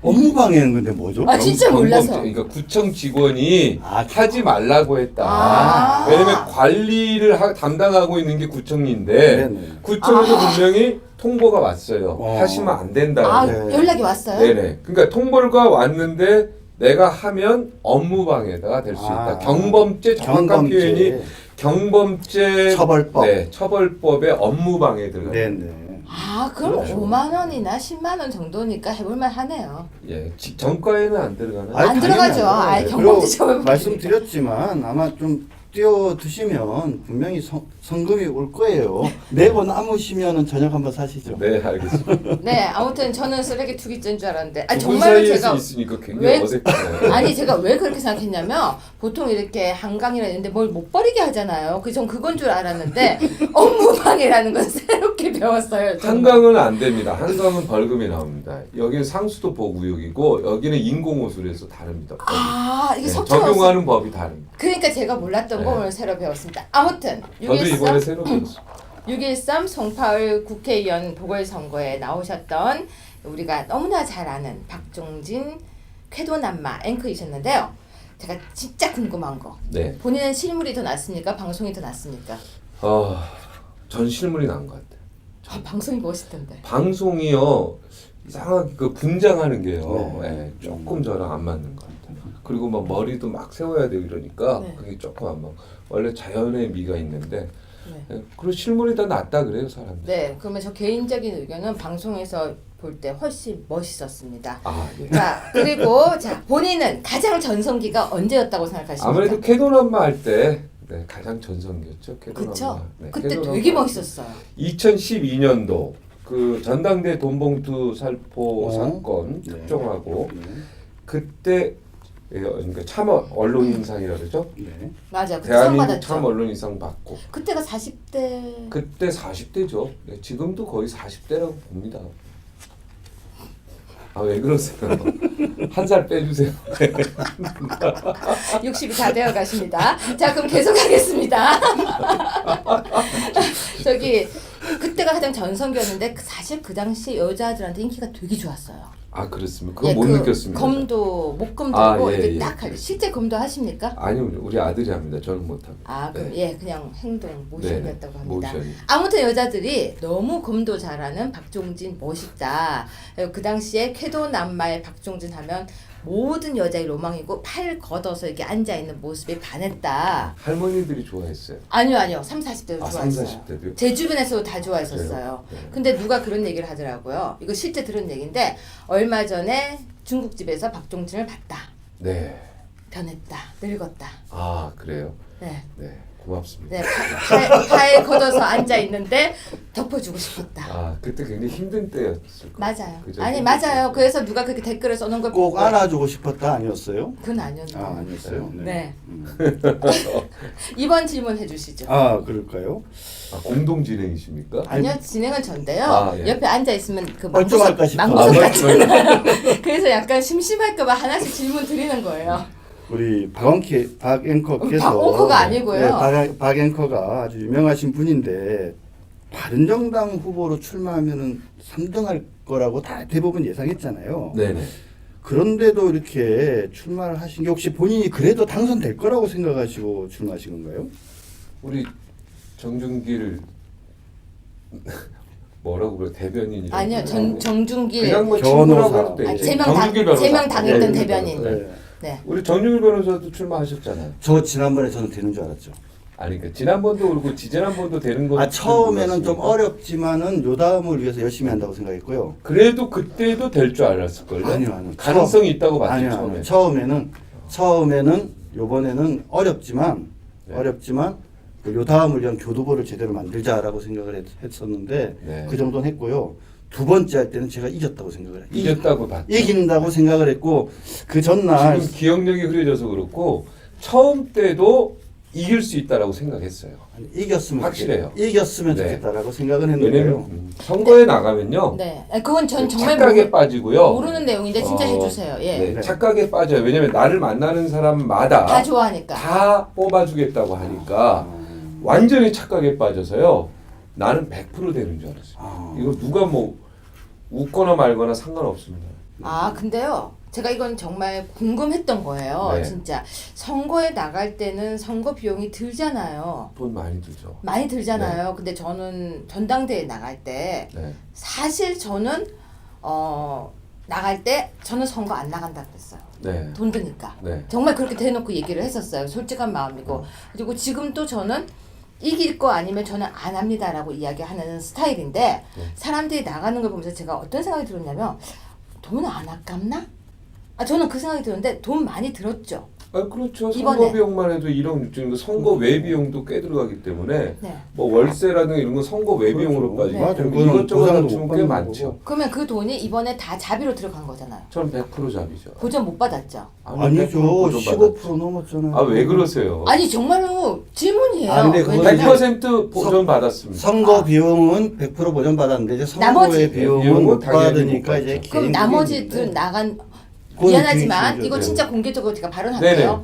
업무방해는 근데 뭐죠? 아 진짜 몰라서. 그러니까 구청 직원이 아, 하지 말라고 했다. 아. 왜냐면 관리를 담당하고 있는 게 구청인데 네네. 구청에서 분명히 통보가 왔어요. 하시면 안 된다. 네. 연락이 왔어요? 네네. 그러니까 통보가 왔는데 내가 하면 업무방해가 될 수 있다. 경범죄 정확한 경범죄. 표현이 경범죄 처벌법. 네, 처벌법의 업무방해 들어가. 네네. 그럼 그렇죠. 5만 원이나 10만 원 정도니까 해볼만 하네요. 예, 정가에는 안 들어가나요? 안 들어가죠. 아이, 경범죄 처벌법. 말씀드렸지만 아마 좀 뛰어드시면 분명히 성금이 올 거예요. 내고 남으시면은 저녁 한번 사시죠. 네, 알겠습니다. 네, 아무튼 저는 쓰레기 투기죄인 줄 알았는데 두 분 정말로 사이에서 제가 있으니까 굉장히 왜- 어색해요. 아니 제가 왜 그렇게 생각했냐면 보통 이렇게 한강이라 있는데 뭘 못 버리게 하잖아요. 전 그건 줄 알았는데 업무방해라는 건 새롭게 배웠어요. 저는. 한강은 안 됩니다. 한강은 벌금이 나옵니다. 여기는 상수도 보호구역이고 여기는 인공호수라서 다릅니다. 이게 네, 석촌호수. 적용하는 법이 다릅니다. 그러니까 제가 몰랐던 거 네. 오늘 새로 배웠습니다. 아무튼 저도 이번에 6.13 새로 배웠어요. 6.13 송파을 국회의원 보궐선거에 나오셨던 우리가 너무나 잘 아는 박종진 쾌도남마 앵커이셨는데요. 제가 진짜 궁금한 거. 네. 본인은 실물이 더 낫습니까? 방송이 더 낫습니까? 전 실물이 나은 것 같아요. 아, 방송이 멋있던데. 방송이요 이상하게 그 분장하는 게요. 네. 예, 조금 저랑 안 맞는 것 같아요. 그리고 막 머리도 막 세워야 되고 이러니까 네. 그게 조금 안 맞. 원래 자연의 미가 있는데 네. 예, 그리고 실물이 더 낫다 그래요 사람들. 네, 그러면 저 개인적인 의견은 방송에서 볼 때 훨씬 멋있었습니다. 아 예. 자, 그리고 자 본인은 가장 전성기가 언제였다고 생각하십니까? 아무래도 캐논 엄마 할 때 네, 가장 전성기였죠. 캐논 그쵸? 엄마. 네, 그때 캐논 되게 엄마. 멋있었어요. 2012년도 그 전당대 돈봉투 살포 사건 네. 특종하고 네. 그때 예, 그러니까 참 언론인상이라 그러죠. 네. 맞아, 그때 상 대한민국 받았죠. 참 언론인상 받고 그때가 40대. 그때 40대죠. 지금도 거의 40대라고 봅니다. 아 왜 그러세요? 한 살 빼주세요. 60이 다 되어 가십니다. 자, 그럼 계속하겠습니다. 저기 그때가 가장 전성기였는데 사실 그 당시 여자들한테 인기가 되게 좋았어요. 아 그렇습니까? 그거 예, 못 그 느꼈습니다. 검도 목검도 아, 하고 예, 이렇게 예. 딱 할. 실제 검도 하십니까? 아니 우리 아들이 합니다. 저는 못합니다. 아, 그럼 네. 예, 그냥 행동 모션이었다고 네, 합니다. 모션이. 아무튼 여자들이 너무 검도 잘하는 박종진 멋있다. 그 당시에 쾌도 남말 박종진 하면 모든 여자의 로망이고 팔 걷어서 이렇게 앉아 있는 모습에 반했다. 할머니들이 좋아했어요. 아니요. 3, 40대도 아, 좋아했어요. 3, 40대도요? 제 주변에서도 다 좋아했었어요. 그래요? 네. 근데 누가 그런 얘기를 하더라고요. 이거 실제 들은 얘기인데 얼마 전에 중국집에서 박종진을 봤다. 네. 변했다. 늙었다. 아 그래요. 네. 네 고맙습니다. 네, 팔 걷어서 앉아 있는데 덮어주고 싶었다. 아 그때 굉장히 힘든 때였을 거예요. 맞아요. 그죠? 아니 힘든 맞아요. 때. 그래서 누가 그렇게 댓글을 써놓은 걸 꼭 보고 안아주고 싶었다 아니었어요? 그건 아니었는데. 아 아니었어요. 네. 이번 질문 해주시죠. 아 그럴까요? 아, 공동 진행이십니까? 아니요, 진행은 전데요. 아, 예. 옆에 앉아 있으면 그 멀쩡할까 싶어. 망구석 아, 같잖아요. 그래서 약간 심심할까봐 하나씩 질문 드리는 거예요. 우리 박 앵커께서 박 앵커가 아니고요. 네, 박 앵커가 아주 유명하신 분인데 바른정당 후보로 출마하면은 3등할 거라고 다 대부분 예상했잖아요. 네네. 그런데도 이렇게 출마를 하신 게 혹시 본인이 그래도 당선될 거라고 생각하시고 출마하신 건가요? 우리 정준길 뭐라고 그래 대변인이라고 아니요, 정준길 그냥 뭐 변호사. 친구라고 해도 되지. 아니, 정준길 변호사. 제명당했던 네, 대변인. 네. 네. 네. 우리 정준길 변호사도 출마하셨잖아요. 저 지난번에 저는 되는 줄 알았죠. 아니 그러니까 지난번도 그렇고 지지난번도 되는 거. 처음에는 좀 어렵지만은 요 다음을 위해서 열심히 한다고 생각했고요. 그래도 그때도 될 줄 알았을 걸요. 아니요. 가능성이 있다고 봤죠 아니요. 처음에. 처음에는 요번에는 어렵지만 네. 요 다음을 위한 교두보를 제대로 만들자라고 생각을 했었는데 네. 그 정도는 했고요. 두 번째 할 때는 제가 이겼다고 생각을 했어요. 이겼다고 봤죠. 이긴다고 생각을 했고 그 전날 지금 기억력이 흐려져서 그렇고 처음 때도 이길 수 있다라고 생각했어요. 이겼으면 확실해요. 이겼으면 네. 좋겠다라고 생각은 왜냐면 했는데요. 선거에 나가면요. 네. 그건 전 정말 착각에 빠지고요. 모르는 내용인데 진짜 해주세요. 예. 네, 네. 착각에 빠져요. 왜냐면 나를 만나는 사람마다 다 좋아하니까. 다 뽑아주겠다고 하니까 완전히 착각에 빠져서요. 나는 100% 되는 줄 알았어요. 이거 누가 뭐 웃거나 말거나 상관없습니다. 아, 근데요. 제가 이건 정말 궁금했던 거예요. 네. 진짜 선거에 나갈 때는 선거 비용이 들잖아요. 돈 많이 들죠. 많이 들잖아요. 근데 저는 전당대회 나갈 때 네. 사실 저는 나갈 때 저는 선거 안 나간다 그랬어요. 네. 돈 드니까. 네. 정말 그렇게 대놓고 얘기를 했었어요. 솔직한 마음이고. 그리고 지금도 저는 이길 거 아니면 저는 안 합니다라고 이야기하는 스타일인데 사람들이 나가는 걸 보면서 제가 어떤 생각이 들었냐면 돈 안 아깝나? 아, 저는 그 생각이 드는데 돈 많이 들었죠. 아 그렇죠. 이번에. 선거 비용만 해도 1억 6천이고 선거 외 비용도 꽤 들어가기 때문에 네. 뭐 월세라든가 이런 건 선거 외 비용으로 그렇죠. 빠지고 네. 그거는 이것저것 보상도 합치면 못 꽤 받는 많죠. 거고. 그러면 그 돈이 이번에 다 자비로 들어간 거잖아요. 저는 100% 잡이죠. 보전 못 받았죠. 아니죠. 100% 15% 넘었잖아요. 아 왜 그러세요? 아니 정말로 질문이에요. 아, 근데 그거는 왜냐면 100% 보전 받았습니다. 선거 비용은 100% 보전받았는데 이제 나머지 선거의 비용은 비용은 못 당연히 받으니까 못 이제 받죠. 그럼 개인 나머지들 기준인데. 나간 그건 미안하지만 개인 이거 기준이죠. 진짜 공개적으로 제가 발언할게요. 네네.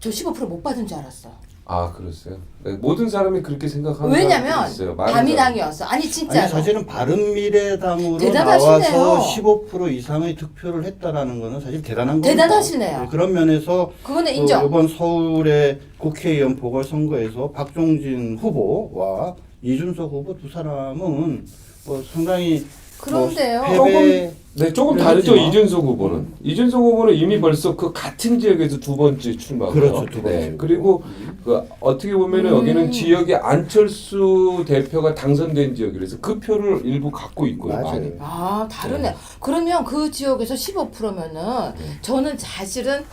저 15% 못 받은 줄 알았어. 아 그랬어요. 네, 모든 사람이 그렇게 생각하는 왜냐면 사람들이 있어요. 많은 바민당이었어. 아니 진짜로. 아니 사실은 네. 바른미래당으로 대단하시네요. 나와서 15% 이상의 득표를 했다라는 거는 사실 대단한 겁니다. 대단하시네요. 네, 그런 면에서 그거는 인정. 이번 서울의 국회의원 보궐선거에서 박종진 후보와 이준석 후보 두 사람은 뭐 상당히 그런데요. 뭐 패배 네, 조금 다르죠. 그렇지만. 이준석 후보는. 이준석 후보는 이미 벌써 그 같은 지역에서 두 번째 출마고요. 그렇죠, 두 번째. 네, 그리고 그 어떻게 보면은 여기는 지역에 안철수 대표가 당선된 지역이라서 그 표를 일부 갖고 있고요. 맞아요. 많이. 아 다르네. 그러면 그 지역에서 15%면은 저는 사실은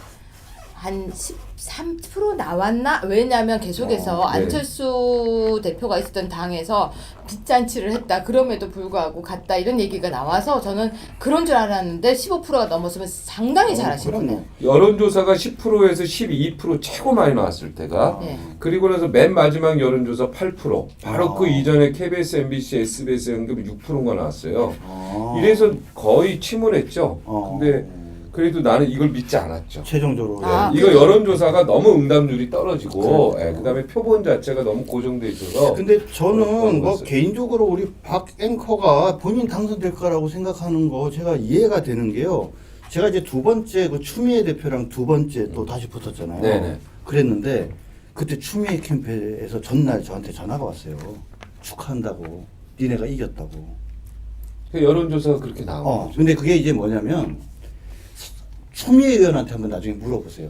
한 13% 나왔나? 왜냐하면 계속해서 네. 안철수 대표가 있었던 당에서 빚잔치를 했다. 그럼에도 불구하고 갔다 이런 얘기가 나와서 저는 그런 줄 알았는데 15%가 넘었으면 상당히 잘하신 거네요. 여론조사가 10%에서 12% 최고 많이 나왔을 때가 네. 그리고 나서 맨 마지막 여론조사 8% 바로 아. 그 이전에 KBS, MBC, SBS 연금 6%가 나왔어요. 아. 이래서 거의 침울했죠. 어. 근데 그래도 나는 이걸 믿지 않았죠. 최종적으로 아, 이거 그래요? 여론조사가 너무 응답률이 떨어지고 그렇죠. 그다음에 표본 자체가 너무 고정돼 있어서 근데 그런 저는 뭐 거였어요. 개인적으로 우리 박 앵커가 본인 당선될 거라고 생각하는 거 제가 이해가 되는 게요. 제가 이제 두 번째 그 추미애 대표랑 두 번째 또 다시 붙었잖아요. 네네. 그랬는데 그때 추미애 캠페에서 전날 저한테 전화가 왔어요. 축하한다고. 니네가 이겼다고. 그 여론조사가 그렇게 나온 거죠. 근데 그게 이제 뭐냐면 추미애 의원한테 한번 나중에 물어보세요.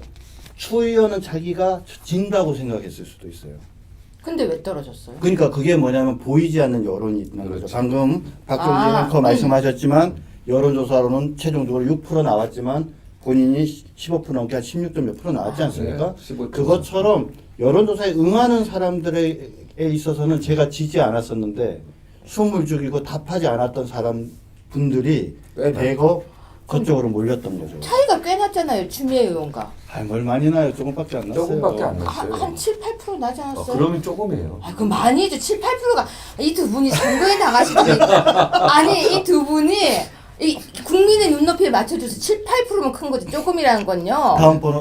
추 의원은 자기가 진다고 생각했을 수도 있어요. 근데 왜 떨어졌어요? 그러니까 그게 뭐냐면 보이지 않는 여론이 있는 그렇죠. 거죠. 방금 박종진 아, 앵커 말씀하셨지만 여론조사로는 최종적으로 6% 나왔지만 본인이 15% 넘게 한 16점 몇 프로 나왔지 않습니까? 네, 15%. 그것처럼 여론조사에 응하는 사람들에 있어서는 제가 지지 않았었는데 숨을 죽이고 답하지 않았던 사람 분들이 꽤 대거 그쪽으로 몰렸던 거죠. 차이가 꽤 났잖아요. 추미애 의원과. 뭘 많이 나요? 조금밖에 안 났어요. 조금밖에 안 났어요. 한 7, 8% 나지 않았어요? 그러면 조금이에요. 아, 그 많이 해죠. 7, 8%가 이 두 분이 선거에 나가시더니 아니 이 두 분이 이 국민의 눈높이에 맞춰줘서 7, 8%면 큰 거지. 조금이라는 건요.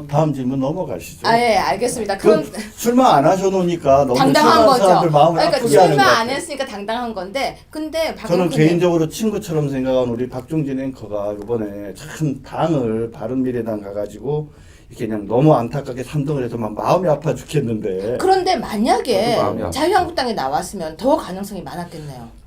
다음 질문 넘어가시죠. 아, 예, 알겠습니다. 그럼 그럼 출마 안 하셔놓으니까 너무 당당한 출마한 거죠. 사람들 마음을 그러니까 아프게 하는 것 출마 안 같아요. 했으니까 당당한 건데, 근데 저는 박영근님- 개인적으로 친구처럼 생각한 우리 박종진 앵커가 이번에 참 당을 바른미래당 가가지고 이렇게 그냥 너무 안타깝게 3등을 해서 막 마음이 아파 죽겠는데 그런데 만약에 저도 마음이 아프죠. 자유한국당에 나왔으면 더 가능성이 많았겠네요.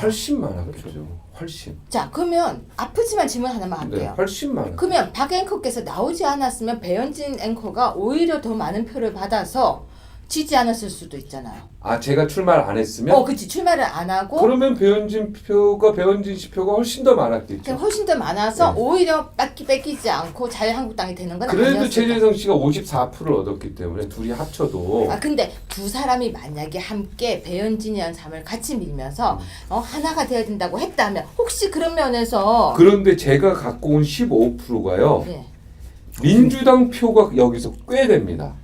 훨씬 많았죠. 훨씬. 자, 그러면 아프지만 질문 하나만 네, 할게요. 훨씬 많아. 그러면 박 앵커께서 나오지 않았으면 배현진 앵커가 오히려 더 많은 표를 받아서 지지 않았을 수도 있잖아요. 아 제가 출마를 안 했으면 그치. 출마를 안 하고 그러면 배현진 씨 표가 훨씬 더 많았겠죠. 그냥 훨씬 더 많아서 네. 오히려 뺏기지 않고 자유한국당이 되는 건 그래도 아니었을까? 최재성 씨가 54%를 얻었기 때문에 둘이 합쳐도 아 근데 두 사람이 만약에 함께 배현진이라는 사람을 같이 밀면서 하나가 돼야 된다고 했다면 혹시 그런 면에서 그런데 제가 갖고 온 15%가요. 네. 민주당 표가 여기서 꽤 됩니다.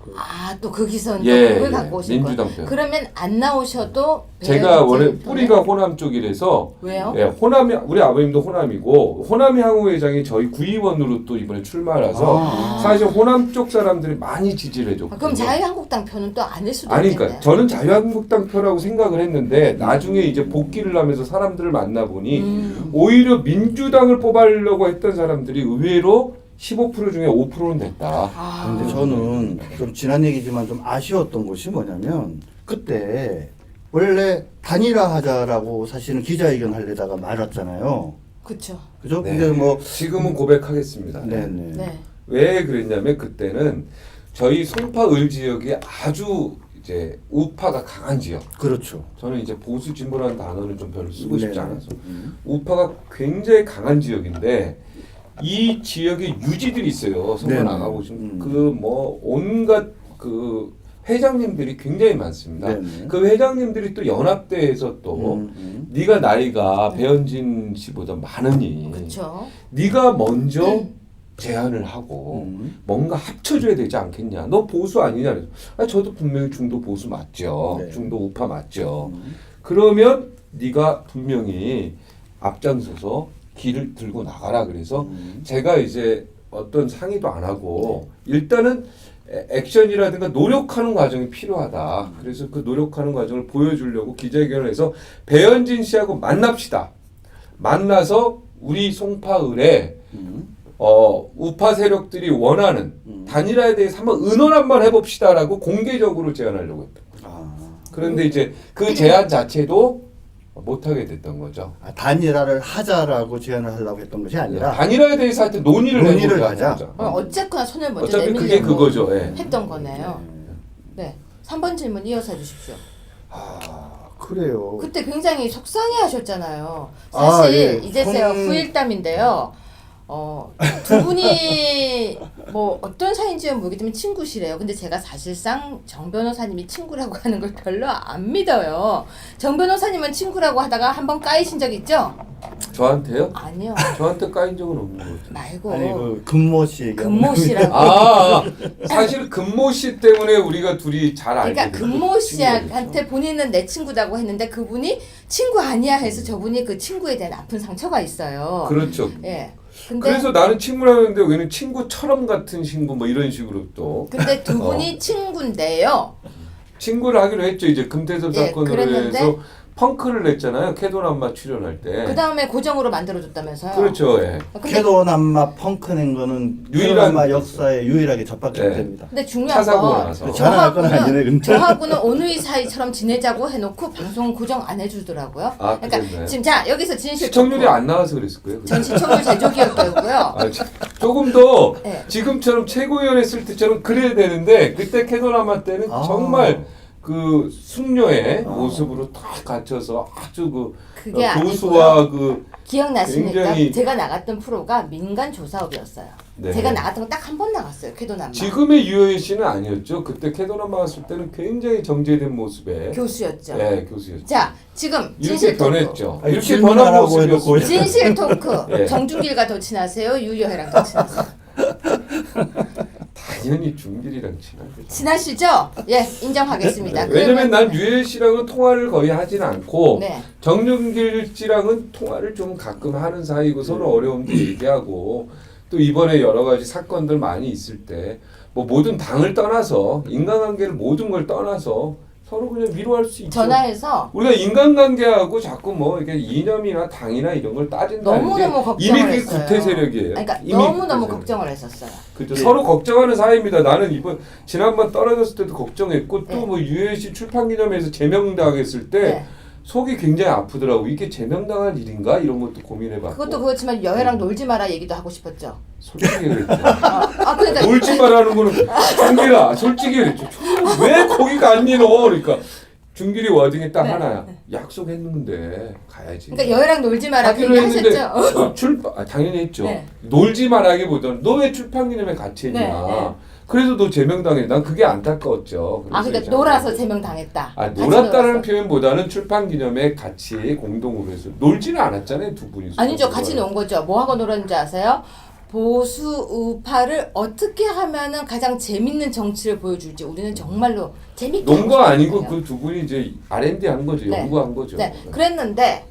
또 거기서 예, 그걸 예, 갖고 오신 민주당 거예요. 표. 그러면 안 나오셔도 제가 원래 배현진 뿌리가 표는- 호남 쪽이라서 왜요? 예, 호남이 우리 아버님도 호남이고 호남이 향후 회장이 저희 구의원으로 또 이번에 출마라서 사실 호남 쪽 사람들이 많이 지지를 해줬거든요. 그럼 자유한국당 표는 또 아닐 수도 아니 있겠네요. 그러니까 저는 자유한국당 표라고 생각을 했는데 나중에 이제 복귀를 하면서 사람들을 만나 보니 오히려 민주당을 뽑아려고 했던 사람들이 의외로 15% 중에 5%는 됐다. 근데 저는 좀 지난 얘기지만 좀 아쉬웠던 것이 뭐냐면 그때 원래 단일화하자라고 사실은 기자회견 하려다가 말았잖아요. 그렇죠. 그죠? 네. 근데 뭐 지금은 고백하겠습니다. 네네. 네. 왜 그랬냐면 그때는 저희 송파 을 지역이 아주 이제 우파가 강한 지역. 그렇죠. 저는 이제 보수 진보라는 단어를 좀 별로 쓰고 싶지 네네. 않아서 우파가 굉장히 강한 지역인데 이 지역에 유지들이 있어요. 선거 네네. 나가고 지금 그 뭐 온갖 그 회장님들이 굉장히 많습니다. 네네. 그 회장님들이 또 연합대에서 또 네가 나이가 배현진 씨보다 많으니 그렇죠. 네가 먼저 제안을 하고 뭔가 합쳐줘야 되지 않겠냐. 너 보수 아니냐. 그래서 저도 분명히 중도 보수 맞죠. 네. 중도 우파 맞죠. 그러면 네가 분명히 앞장서서 길을 들고 나가라. 그래서 제가 이제 어떤 상의도 안 하고 일단은 액션이라든가 노력하는 과정이 필요하다. 그래서 그 노력하는 과정을 보여주려고 기자회견을 해서 배현진 씨하고 만납시다. 만나서 우리 송파을에 우파 세력들이 원하는 단일화에 대해서 한번 의논 한번 해봅시다라고 공개적으로 제안하려고 했다. 그런데 이제 그 제안 자체도 못하게 됐던 거죠. 단일화를 하자라고 제안을 하려고 했던 것이 아니라 단일화에 대해서 하여튼 논의를 논의를 해보자. 하자. 거죠. 어쨌거나 손을 먼저 어차피 그게 내밀려고 그거죠. 예. 했던 거네요. 네. 3번 질문 이어서 해주십시오. 그래요. 그때 굉장히 속상해하셨잖아요. 아, 사실 예. 이제서야 후일담인데요. 두 분이 뭐 어떤 사이인지는 모르겠지만 친구시래요. 근데 제가 사실상 정 변호사님이 친구라고 하는 걸 별로 안 믿어요. 정 변호사님은 친구라고 하다가 한번 까이신 적 있죠? 저한테요? 아니요. 저한테 까인 적은 없는 거죠. 말고 아니 그 금모 씨 얘기하는 금모 씨라고. 사실 금모 씨 때문에 우리가 둘이 잘 알게 그러니까 됐어요. 금모 씨한테 본인은 내 친구라고 했는데 그분이 친구 아니야 해서 저분이 그 친구에 대한 아픈 상처가 있어요. 그렇죠. 예. 근데 그래서 나는 친구라는데 여기는 친구처럼 같은 친구 뭐 이런 식으로 또 근데 두 분이 친구인데요. 친구를 하기로 했죠. 이제 금태섭 예, 사건으로 그랬는데 해서 펑크를 냈잖아요. 캐도남마 출연할 때. 그 다음에 고정으로 만들어줬다면서요. 그렇죠. 예. 근데, 캐도남마 펑크 낸 거는 유일한- 캐도남마 역사에 유일하게 접박이 네. 됩니다. 근데 중요한 차 사고 건 나서. 자랑할 건 아니네, 근데. 저하고는 오누이 사이처럼 지내자고 해놓고 방송 고정 안 해주더라고요. 아, 그러니까 그랬나요? 지금 자 여기서 진실 시청률이 토크. 안 나와서 그랬을 거예요. 전 시청률 제조기였고요. 아, 조금 더 네. 지금처럼 최고위원 했을 때처럼 그래야 되는데 그때 캐도남마 때는 정말 그 숙녀의 모습으로 딱 갖춰서 아주 그 그게 교수와 그 기억나십니까? 굉장히- 제가 나갔던 프로가 민간 조사업이었어요. 네. 제가 나갔던 거 딱 한 번 나갔어요. 캐도남마. 지금의 유효희 씨는 아니었죠. 그때 캐도남마 왔을 때는 굉장히 정제된 모습의 교수였죠. 네, 교수였죠. 자 지금 이렇게 진실 토크. 변했죠. 아니, 이렇게 질문하라고 변한 해놓고 모습이었어요. 진실 토크. 예. 정준길과 더 친하세요? 유여혜랑 더 친하세요? 당연히 중길이랑 친하죠. 친하시죠? 예, 인정하겠습니다. 왜냐면 그러면- 난 유해 씨랑은 통화를 거의 하진 않고 네. 정윤길 씨랑은 통화를 좀 가끔 하는 사이고 서로 어려움도 얘기하고 또 이번에 여러 가지 사건들 많이 있을 때 뭐 모든 당을 떠나서 인간관계를 모든 걸 떠나서 서로 그냥 위로할 수 있죠. 전화해서 우리가 인간관계하고 자꾸 뭐 이렇게 이념이나 당이나 이런 걸 따진다는 너무너무 게 걱정을 이미 그게 했어요. 구태 세력이에요. 그러니까 이미 너무너무 구태 걱정을 했었어요. 그렇죠. 서로 걱정하는 사이입니다. 나는 이번 지난번 떨어졌을 때도 걱정했고 네. 또 뭐 유해시 출판기념회에서 제명당했을 때 네. 속이 굉장히 아프더라고. 이게 제명당할 일인가 이런 것도 고민해봤고. 그것도 그렇지만 여혜랑 놀지 마라 얘기도 하고 싶었죠. 솔직히 그랬죠. 그러니까 놀지 말라는 거는 준길아 솔직히 그랬죠. 왜 거기 갔니 너? 그러니까 준길이 워딩이 딱 네. 하나야. 약속했는데 가야지. 그러니까 여혜랑 놀지 마라 그 하기로 얘기 했는데 하셨죠? 당연히 했죠. 네. 놀지 말하기보다는 너 왜 출판기념회 같이 했냐. 네, 네. 그래도 너 제명당해. 난 그게 안타까웠죠. 그러니까 그래서 놀아서 제명당했다. 아, 같이 놀았다는 놀았어. 표현보다는 출판기념회 같이 공동으로 해서 놀지는 않았잖아요, 두 분이. 아니죠, 같이 논 거죠. 뭐 하고 놀았는지 아세요? 보수 우파를 어떻게 하면은 가장 재밌는 정치를 보여줄지 우리는 정말로 재밌게 논 거 하고 아니고 싶었거든요. 그 두 분이 이제 R&D 한 거죠. 네. 연구한 거죠. 네, 그랬는데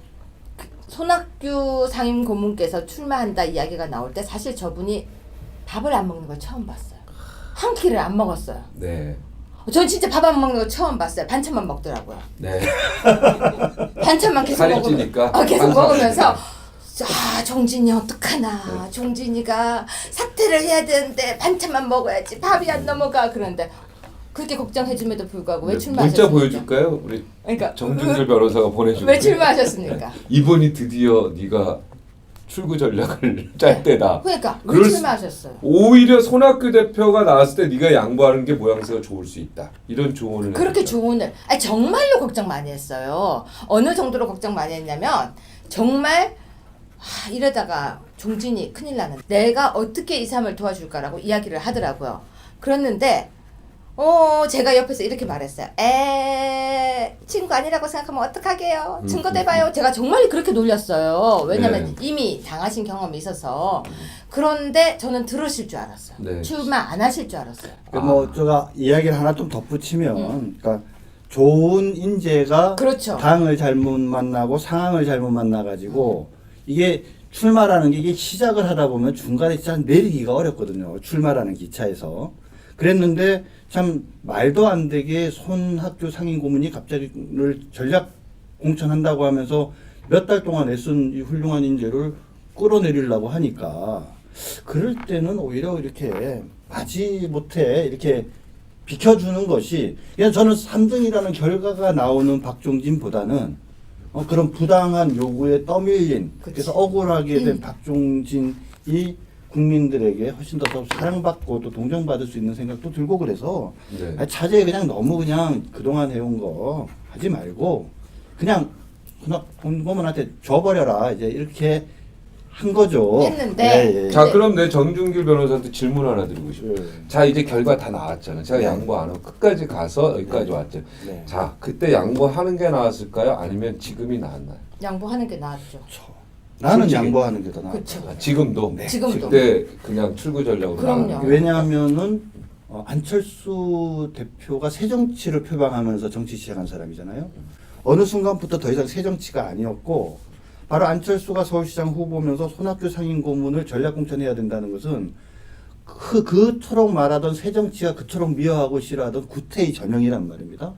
손학규 상임 고문께서 출마한다 이야기가 나올 때 사실 저분이 밥을 안 먹는 걸 처음 봤어요. 한 끼를 안 먹었어요. 네. 전 진짜 밥 안 먹는 거 처음 봤어요. 반찬만 먹더라고요. 네. 반찬만 계속 살이 먹으면 찌니까. 계속 반찬. 먹으면서 종진이 어떡하나. 종진이가 사퇴를 해야 되는데 반찬만 먹어야지. 밥이 안 넘어가. 그런데 그렇게 걱정해줌에도 불구하고 왜 출마하셨습니까? 문자 보여줄까요? 우리 그러니까 정준길 변호사가 보내준. 왜 출마하셨습니까? 이번이 드디어 네가 출구 전략을 짤 때다. 그러니까 왜 그럴 수- 출마하셨어요? 오히려 손학규 대표가 나왔을 때 네가 양보하는 게 모양새가 좋을 수 있다. 이런 조언을 그렇게 했죠. 조언을 정말로 걱정 많이 했어요. 어느 정도로 걱정 많이 했냐면 정말 이러다가 종진이 큰일 나는 내가 어떻게 이 사람을 도와줄까라고 이야기를 하더라고요. 그랬는데 제가 옆에서 이렇게 말했어요. 친구 아니라고 생각하면 어떡하게요? 증거 대봐요. 제가 정말 그렇게 놀렸어요. 왜냐면 네. 이미 당하신 경험이 있어서. 그런데 저는 들으실 줄 알았어요. 네. 출마 안 하실 줄 알았어요. 뭐 제가 이야기를 하나 좀 덧붙이면, 그러니까 좋은 인재가 그렇죠. 당을 잘못 만나고 상황을 잘못 만나가지고 이게 출마라는 게 이게 시작을 하다 보면 중간에 진짜 내리기가 어렵거든요. 출마라는 기차에서. 그랬는데 참 말도 안 되게 손학규 상임 고문이 갑자기 전략 공천한다고 하면서 몇 달 동안 애쓴 이 훌륭한 인재를 끌어내리려고 하니까 그럴 때는 오히려 이렇게 마지못해 이렇게 비켜주는 것이 그냥 저는 3등이라는 결과가 나오는 박종진보다는 그런 부당한 요구에 떠밀린 그래서 억울하게 된 박종진이 국민들에게 훨씬 더 사랑받고 또 동정받을 수 있는 생각도 들고 그래서 네. 자제에 그냥 너무 그냥 그동안 해온 거 하지 말고 그냥 공무원한테 줘버려라 이제 이렇게 한 거죠. 했는데. 자 네. 그럼 내 정준길 변호사한테 질문 하나 드리고 싶어요. 네. 자 이제 결과 다 나왔잖아요. 제가 네. 양보 안 하고 끝까지 가서 여기까지 왔죠. 네. 자 그때 양보하는 게 나았을까요? 아니면 지금이 나았나요? 양보하는 게 낫죠. 나는 솔직히. 양보하는 게 더 나아. 그렇죠. 아, 지금도? 네. 지금도. 그때 그냥 출구 전략으로 그럼요. 나가는 게. 왜냐하면은 안철수 대표가 새 정치를 표방하면서 정치 시작한 사람이잖아요. 어느 순간부터 더 이상 새 정치가 아니었고 바로 안철수가 서울시장 후보면서 손학규 상임 고문을 전략 공천해야 된다는 것은 그토록 말하던 새 정치가 그토록 미워하고 싫어하던 구태의 전형이란 말입니다.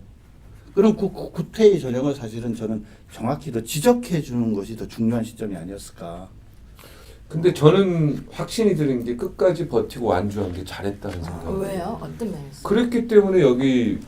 그럼 구태의 전형을 사실은 저는 정확히 더 지적해 주는 것이 더 중요한 시점이 아니었을까. 근데 저는 확신이 드는 게 끝까지 버티고 완주한 게 잘했다는 생각이에요. 왜요? 어떤 면에서? 그랬기 때문에 여기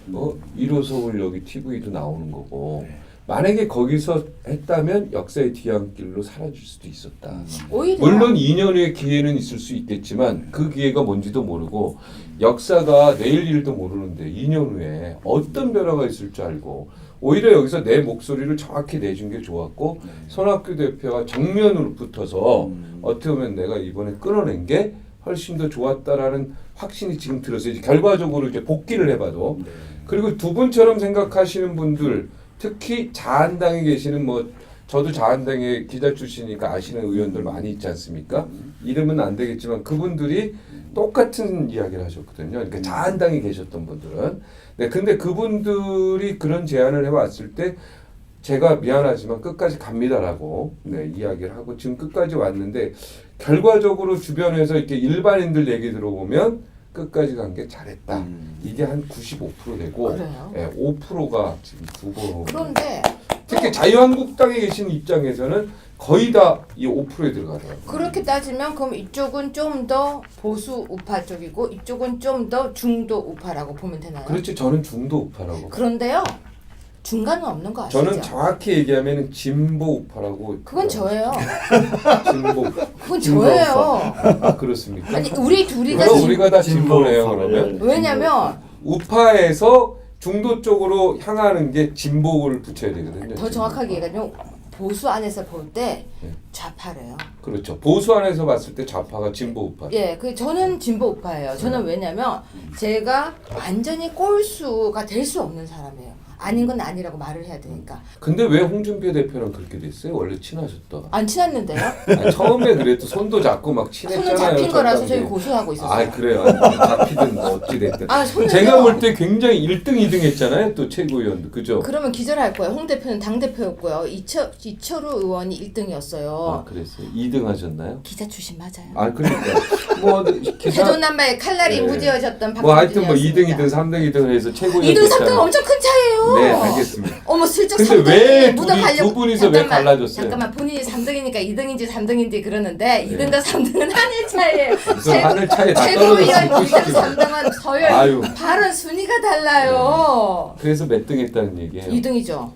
1호 서울 여기 TV도 나오는 거고 만약에 거기서 했다면 역사의 뒤안길로 사라질 수도 있었다. 오히려 물론 2년 후에 기회는 있을 수 있겠지만 그 기회가 뭔지도 모르고 역사가 내일 일도 모르는데 2년 후에 어떤 변화가 있을 줄 알고 오히려 여기서 내 목소리를 정확히 내준 게 좋았고 손학규 대표가 정면으로 붙어서 어떻게 보면 내가 이번에 끌어낸 게 훨씬 더 좋았다라는 확신이 지금 들어서 이제 결과적으로 이제 복귀를 해봐도 그리고 두 분처럼 생각하시는 분들 특히 자한당에 계시는 저도 자한당의 기자 출신이니까 아시는 의원들 많이 있지 않습니까? 이름은 안 되겠지만 그분들이 똑같은 이야기를 하셨거든요. 그러니까 자한당에 계셨던 분들은. 네, 근데 그분들이 그런 제안을 해왔을 때 제가 미안하지만 끝까지 갑니다라고 이야기를 하고 지금 끝까지 왔는데 결과적으로 주변에서 이렇게 일반인들 얘기 들어보면 끝까지 간 게 잘했다. 이게 한 95% 되고 그래요? 5%가 지금 두고 그런데 특히 자유한국당에 계신 입장에서는 거의 다 이 5%에 들어가더라고요. 그렇게 따지면 그럼 이쪽은 좀 더 보수 우파 쪽이고 이쪽은 좀 더 중도 우파라고 보면 되나요? 그렇지 저는 중도 우파라고. 그런데요. 중간은 없는 거 아시죠? 저는 정확히 얘기하면 진보 우파라고. 그건 저예요. 진보. 그건 진보 저예요. 아 그렇습니까? 아니 우리 둘이 다 그럼 우리가 다 진보네요 진보 그러면. 왜냐면 우파에서 중도 쪽으로 향하는 게 진보를 붙여야 되거든요. 더 정확하게 얘기하면 보수 안에서 볼 때 네. 좌파래요. 그렇죠. 보수 안에서 봤을 때 좌파가 진보 우파. 예, 저는 진보 우파예요. 저는 왜냐면 제가 완전히 꼴수가 될 수 없는 사람이에요. 아닌 건 아니라고 말을 해야 되니까. 근데 왜 홍준표 대표랑 그렇게 됐어요? 원래 친하셨다. 안 친했는데요? 아니, 처음에 그래도 손도 잡고 막 친했잖아요. 손은 잡힌 거라서 저희 첫 단계. 고소하고 있었어요. 아 그래요. 아니, 잡히든 뭐 어찌 됐든. 아, 손은요? 제가 볼 때 굉장히 1등, 2등 했잖아요. 또 최고위원도 그죠? 그러면 기절할 거예요. 홍 대표는 당 대표였고요. 이철우 의원이 1등이었어요. 아 그랬어요. 2등 하셨나요? 기자 출신 맞아요. 아 그러니까 뭐 기사 대돈남바에 칼날이 네. 무디어졌던 뭐 하여튼 뭐 2등, 박근혜였습니다. 2등, 3등, 2등을 해서 최고위원 2등, 3등 됐잖아요. 엄청 큰 차이예요. 네 알겠습니다. 어머 슬쩍 근데 3등이 왜 묻어가려고. 두 분이서 왜 잠깐만, 갈라졌어요? 잠깐만 본인이 3등이니까 2등인지 3등인지 그러는데 네. 2등과 3등은 하늘 차이예요. 무슨 하늘 차이 다 최고위원 떨어졌을 2등, 3등은 서열 아유. 발언 순위가 달라요. 그래서 몇 등 했다는 얘기예요. 2등이죠.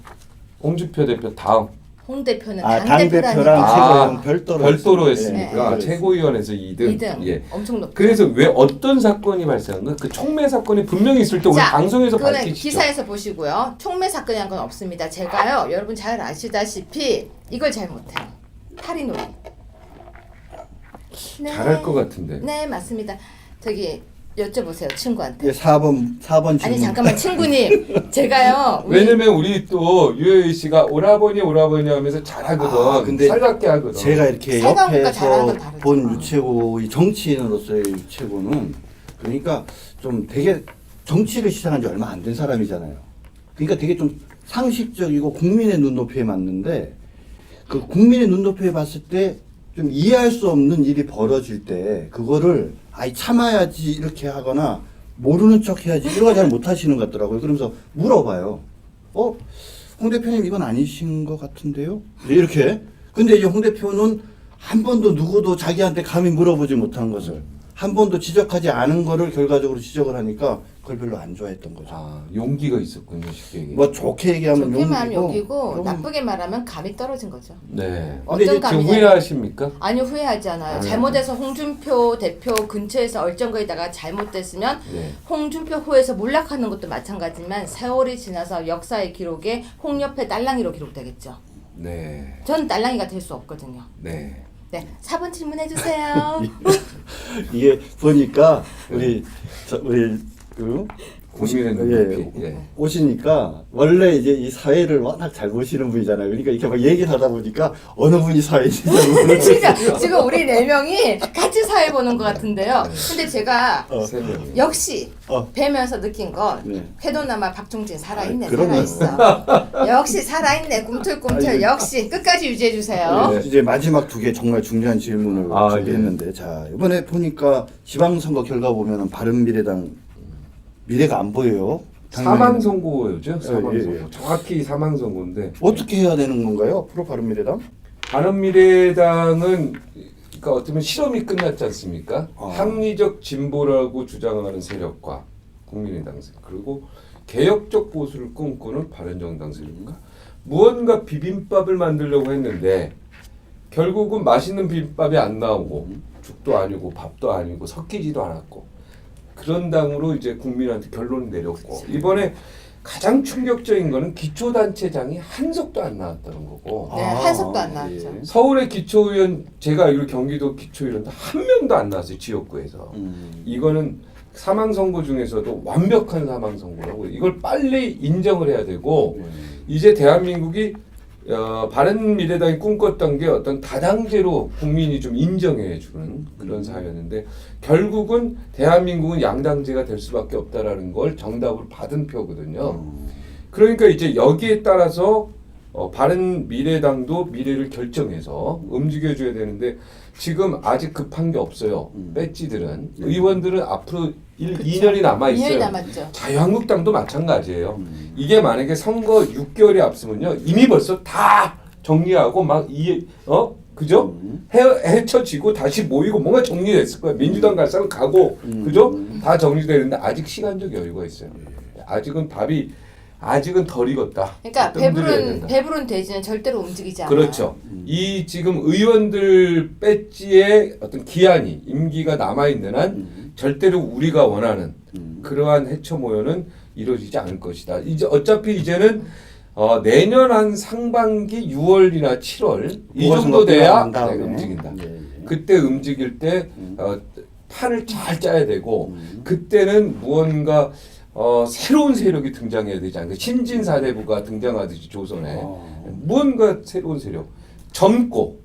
홍준표 대표 다음. 홍 대표는 아, 당 대표라니까. 당대표랑 최고위원 별도로 별도로 했어요. 했으니까 네. 최고위원회에서 2등. 2등. 예. 엄청 높죠. 그래서 왜 어떤 사건이 발생한가? 그 총매 사건이 분명히 있을 때 우리 자, 방송에서 그거는 밝히시죠. 기사에서 보시고요. 총매 사건이 한 건 없습니다. 제가요, 여러분 잘 아시다시피 이걸 잘 못해요. 파리놀이. 네. 잘할 것 같은데. 네, 맞습니다. 저기 여쭤보세요, 친구한테. 예, 4번 질문. 아니 잠깐만, 친구님, 제가요. 왜냐면 우리 또 유혜희 씨가 오라버니 하면서 잘하거든. 아, 근데 살갑게 하거든. 제가 이렇게 살가움과 잘하는 건 옆에서 다르죠. 본 유채고의 정치인으로서의 유채고는 그러니까 좀 되게 정치를 시작한 지 얼마 안 된 사람이잖아요. 그러니까 되게 좀 상식적이고 국민의 눈높이에 맞는데 그 국민의 눈높이에 봤을 때 좀 이해할 수 없는 일이 벌어질 때 그거를 아이 참아야지 이렇게 하거나 모르는 척 해야지 이런 거 잘 못하시는 것 같더라고요. 그러면서 물어봐요. 홍 대표님 이건 아니신 것 같은데요? 이렇게. 근데 이제 홍 대표는 한 번도 누구도 자기한테 감히 물어보지 못한 것을 한 번도 지적하지 않은 거를 결과적으로 지적을 하니까 그걸 별로 안 좋아했던 거죠. 아, 용기가 있었군요, 쉽게 얘기해. 뭐 좋게 얘기하면 좋게 말하면 용기고, 욕이고 그럼- 나쁘게 말하면 감이 떨어진 거죠. 네. 근데 이제 지금 감이냐? 후회하십니까? 아니요, 후회하지 않아요. 잘못해서 홍준표 대표 근처에서 얼쩡거리다가 잘못됐으면 네. 홍준표 호에서 몰락하는 것도 마찬가지지만 세월이 지나서 역사의 기록에 홍 옆에 딸랑이로 기록되겠죠. 네. 전 딸랑이가 될 수 없거든요. 네. 네, 4번 질문해 주세요. 이게 보니까 우리 그 국민의 눈높이. 예. 오시니까 원래 이제 이 사회를 워낙 잘 보시는 분이잖아요. 그러니까 이렇게 막 얘기를 하다 보니까 어느 분이 사회인지 지금 우리 4명이 같이 사회 보는 것 같은데요. 근데 제가 세 명이. 역시 뵈면서 느낀 건 네. 회도남아 박종진 살아있네. 그럼요. 살아있어. 역시 살아있네. 꿈틀꿈틀. 아니, 역시 끝까지 유지해 주세요. 네. 이제 마지막 2개 정말 중요한 질문을 아, 준비했는데 자 이번에 보니까 지방선거 결과 보면은 바른미래당 미래가 안 보여요. 사망 선고였죠. 사망 예, 예. 선고. 정확히 사망 선고인데 어떻게 해야 되는 건가요? 앞으로 바른미래당? 바른미래당은 그러니까 어쩌면 실험이 끝났지 않습니까? 아. 합리적 진보라고 주장하는 세력과 국민의당 세력 그리고 개혁적 보수를 꿈꾸는 바른정당 세력과 무언가 비빔밥을 만들려고 했는데 결국은 맛있는 비빔밥이 안 나오고 죽도 아니고 밥도 아니고 섞이지도 않았고 그런 당으로 이제 국민한테 결론을 내렸고 이번에 가장 충격적인 거는 기초단체장이 한석도 안 나왔다는 거고 네, 한석도 안 나왔죠. 예. 서울의 기초의원 제가 알기로 경기도 기초의원도 한 명도 안 나왔어요 지역구에서 이거는 사망선고 중에서도 완벽한 사망선고라고 이걸 빨리 인정을 해야 되고 이제 대한민국이 바른미래당이 꿈꿨던 게 어떤 다당제로 국민이 좀 인정해 주는 그런 사회였는데 결국은 대한민국은 양당제가 될 수밖에 없다라는 걸 정답으로 받은 표거든요. 그러니까 이제 여기에 따라서 바른미래당도 미래를 결정해서 움직여줘야 되는데 지금 아직 급한 게 없어요. 배지들은 의원들은 앞으로 2년이 남아 2년이 있어요. 남았죠. 자유한국당도 마찬가지예요. 이게 만약에 선거 6개월이 앞서면요 이미 벌써 다 정리하고 그죠? 헤쳐지고 다시 모이고 뭔가 정리됐을 거예요. 민주당 갈사로 가고 그죠? 다 정리되는데 아직 시간적 여유가 있어요. 아직은 답이 아직은 덜 익었다. 그러니까 흔들려야 된다. 배부른 돼지는 절대로 움직이지 않아요. 그렇죠. 이 지금 의원들 배지의 어떤 기한이 임기가 남아 있는 한 절대로 우리가 원하는 그러한 해처 모여는 이루어지지 않을 것이다. 이제 어차피 이제는 내년 한 상반기 6월이나 7월 이 정도 돼야 내가 움직인다. 그때 움직일 때 판을 잘 짜야 되고 그때는 무언가 새로운 세력이 등장해야 되지 않을까. 신진사대부가 등장하듯이 조선에 무언가 새로운 세력 젊고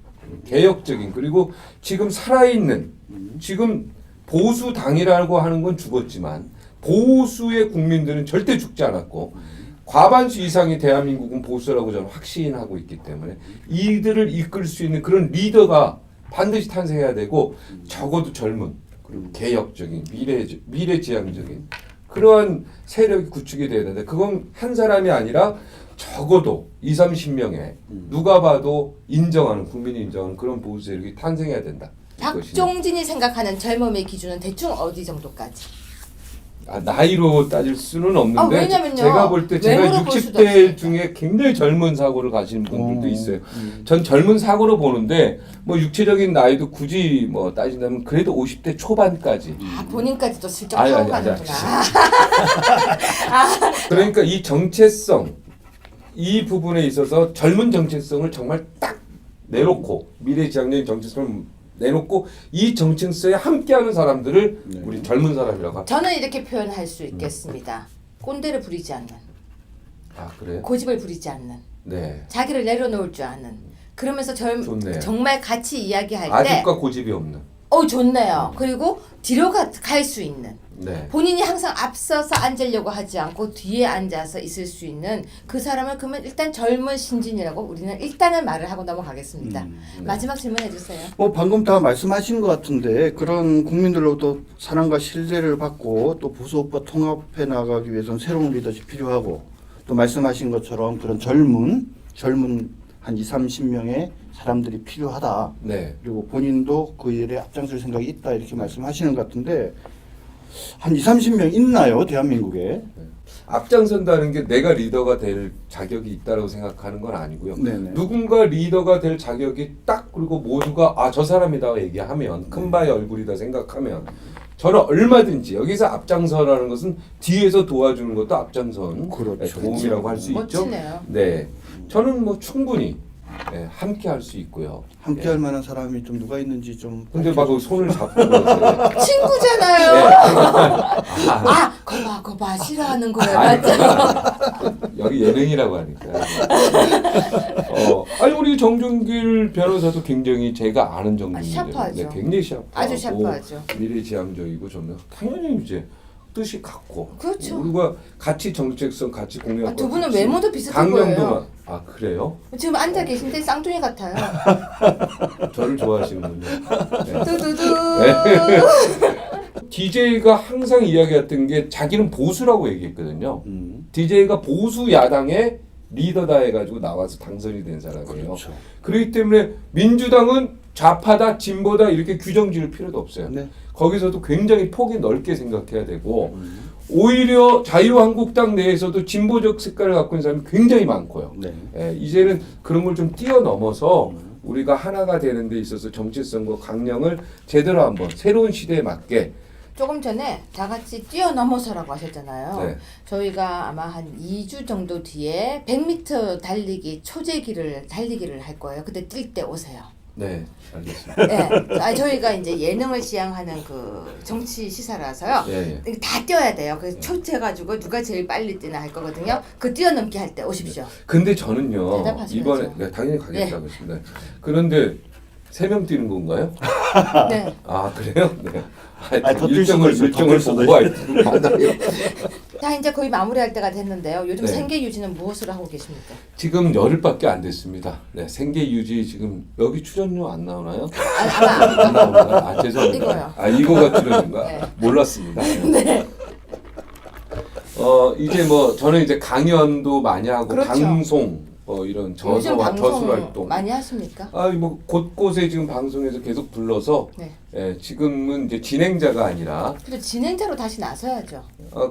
개혁적인 그리고 지금 살아있는 지금 보수당이라고 하는 건 죽었지만 보수의 국민들은 절대 죽지 않았고 과반수 이상의 대한민국은 보수라고 저는 확신하고 있기 때문에 이들을 이끌 수 있는 그런 리더가 반드시 탄생해야 되고 적어도 젊은 그리고 개혁적인 미래지향적인 그러한 세력이 구축이 돼야 되는데 그건 한 사람이 아니라 적어도 20-30명의 누가 봐도 인정하는 국민이 인정하는 그런 보수 세력이 탄생해야 된다. 박종진이 생각하는 젊음의 기준은 대충 어디 정도까지? 나이로 따질 수는 없는데 왜냐면요. 제가 볼 때 제가 외모로 볼 수도 60대 없으니까. 중에 굉장히 젊은 사고를 가시는 분들도 있어요. 전 젊은 사고로 보는데 뭐 육체적인 나이도 굳이 뭐 따진다면 그래도 50대 초반까지. 본인까지도 슬쩍 아니, 하고 아니, 가는구나. 그러니까 이 정체성 이 부분에 있어서 젊은 정체성을 정말 딱 내놓고 미래지향적인 정체성을 내놓고 이 정체성에 함께하는 사람들을 우리 젊은 사람이라고 합니다. 저는 이렇게 표현할 수 있겠습니다. 꼰대를 부리지 않는, 아 그래요? 고집을 부리지 않는, 네. 자기를 내려놓을 줄 아는. 그러면서 좋네요. 정말 같이 이야기할 때 아집과 고집이 없는. 좋네요. 그리고 뒤로 갈 수 있는. 네. 본인이 항상 앞서서 앉으려고 하지 않고 뒤에 앉아서 있을 수 있는 그 사람을 그러면 일단 젊은 신진이라고 우리는 일단은 말을 하고 넘어가겠습니다. 네. 마지막 질문해 주세요. 방금 다 말씀하신 것 같은데 그런 국민들로부터 사랑과 신뢰를 받고 또 보수업과 통합해 나가기 위해서는 새로운 리더십 필요하고 또 말씀하신 것처럼 그런 젊은 한 20, 30명의 사람들이 필요하다. 네. 그리고 본인도 그 일에 앞장설 생각이 있다 이렇게 말씀하시는 것 같은데 한 20, 30명 있나요? 대한민국에? 앞장선다는 게 내가 리더가 될 자격이 있다고 생각하는 건 아니고요. 네네. 누군가 리더가 될 자격이 딱 그리고 모두가 저 사람이다 얘기하면 큰 바의 얼굴이다 생각하면 저는 얼마든지 여기서 앞장서라는 것은 뒤에서 도와주는 것도 앞장선 그렇죠. 도움이라고 할 수 있죠. 멋지네요. 네, 저는 뭐 충분히 함께 할 수 있고요. 함께 할 만한 사람이 좀 누가 있는지 좀 근데 막 손을 잡고 그러세요. 친구잖아요. 거봐 싫어하는 거예요. 맞죠? 여기 예능이라고 하니까. 아니 우리 정준길 변호사도 굉장히 제가 아는 정준길 샤프하죠. 네, 굉장히 샤프하고 아주 샤프하죠. 미래지향적이고 저는 당연히 이제 뜻이 같고 그렇죠. 우리가 같이 정책성 같이 공유하고 두 분은 외모도 비슷한 강령도만 거예요. 그래요? 지금 앉아 계신데 쌍둥이 같아요. 저를 좋아하시는군요. 네. 두두두. DJ가 항상 이야기했던 게 자기는 보수라고 얘기했거든요. DJ가 보수 야당의 리더다 해가지고 나와서 당선이 된 사람이에요. 그렇죠. 그렇기 때문에 민주당은 좌파다 진보다 이렇게 규정 지을 필요도 없어요. 네. 거기서도 굉장히 폭이 넓게 생각해야 되고 오히려 자유한국당 내에서도 진보적 색깔을 갖고 있는 사람이 굉장히 많고요. 네. 이제는 그런 걸 좀 뛰어넘어서 우리가 하나가 되는 데 있어서 정체성과 강령을 제대로 한번 새로운 시대에 맞게 조금 전에 다 같이 뛰어넘어서라고 하셨잖아요. 네. 저희가 아마 한 2주 정도 뒤에 100m 달리기를 할 거예요. 그때 뛸 때 오세요. 네, 알겠습니다. 네. 저희가 이제 예능을 지향하는 그 정치 시사라서요. 예. 다 뛰어야 돼요. 그래서 초째가지고 누가 제일 빨리 뛰나 할 거거든요. 그 뛰어넘기 할 때 오십시오. 근데 저는요 대답하셔야죠. 이번에 당연히 가겠다고 했습니다. 그런데 3명 뛰는 건가요? 네. 그래요? 네. 더 뛸 수도 있어요. 일정을 더 뛸 보고 수도 하여튼 자 이제 거의 마무리할 때가 됐는데요. 요즘 네. 생계 유지는 무엇으로 하고 계십니까? 지금 열흘밖에 안 됐습니다. 네, 생계 유지 지금 여기 출연료 안 나오나요? 아마 안 나오나요? 죄송합니다. 이거요. 이거가 출연인가? 네. 몰랐습니다. 네. 이제 뭐 저는 이제 강연도 많이 하고 그렇죠. 방송 이런 요즘 저서와 방송 저술 활동 많이 하십니까? 뭐 곳곳에 지금 방송에서 계속 불러서 네. 지금은 이제 진행자가 아니라 근데 진행자로 다시 나서야죠.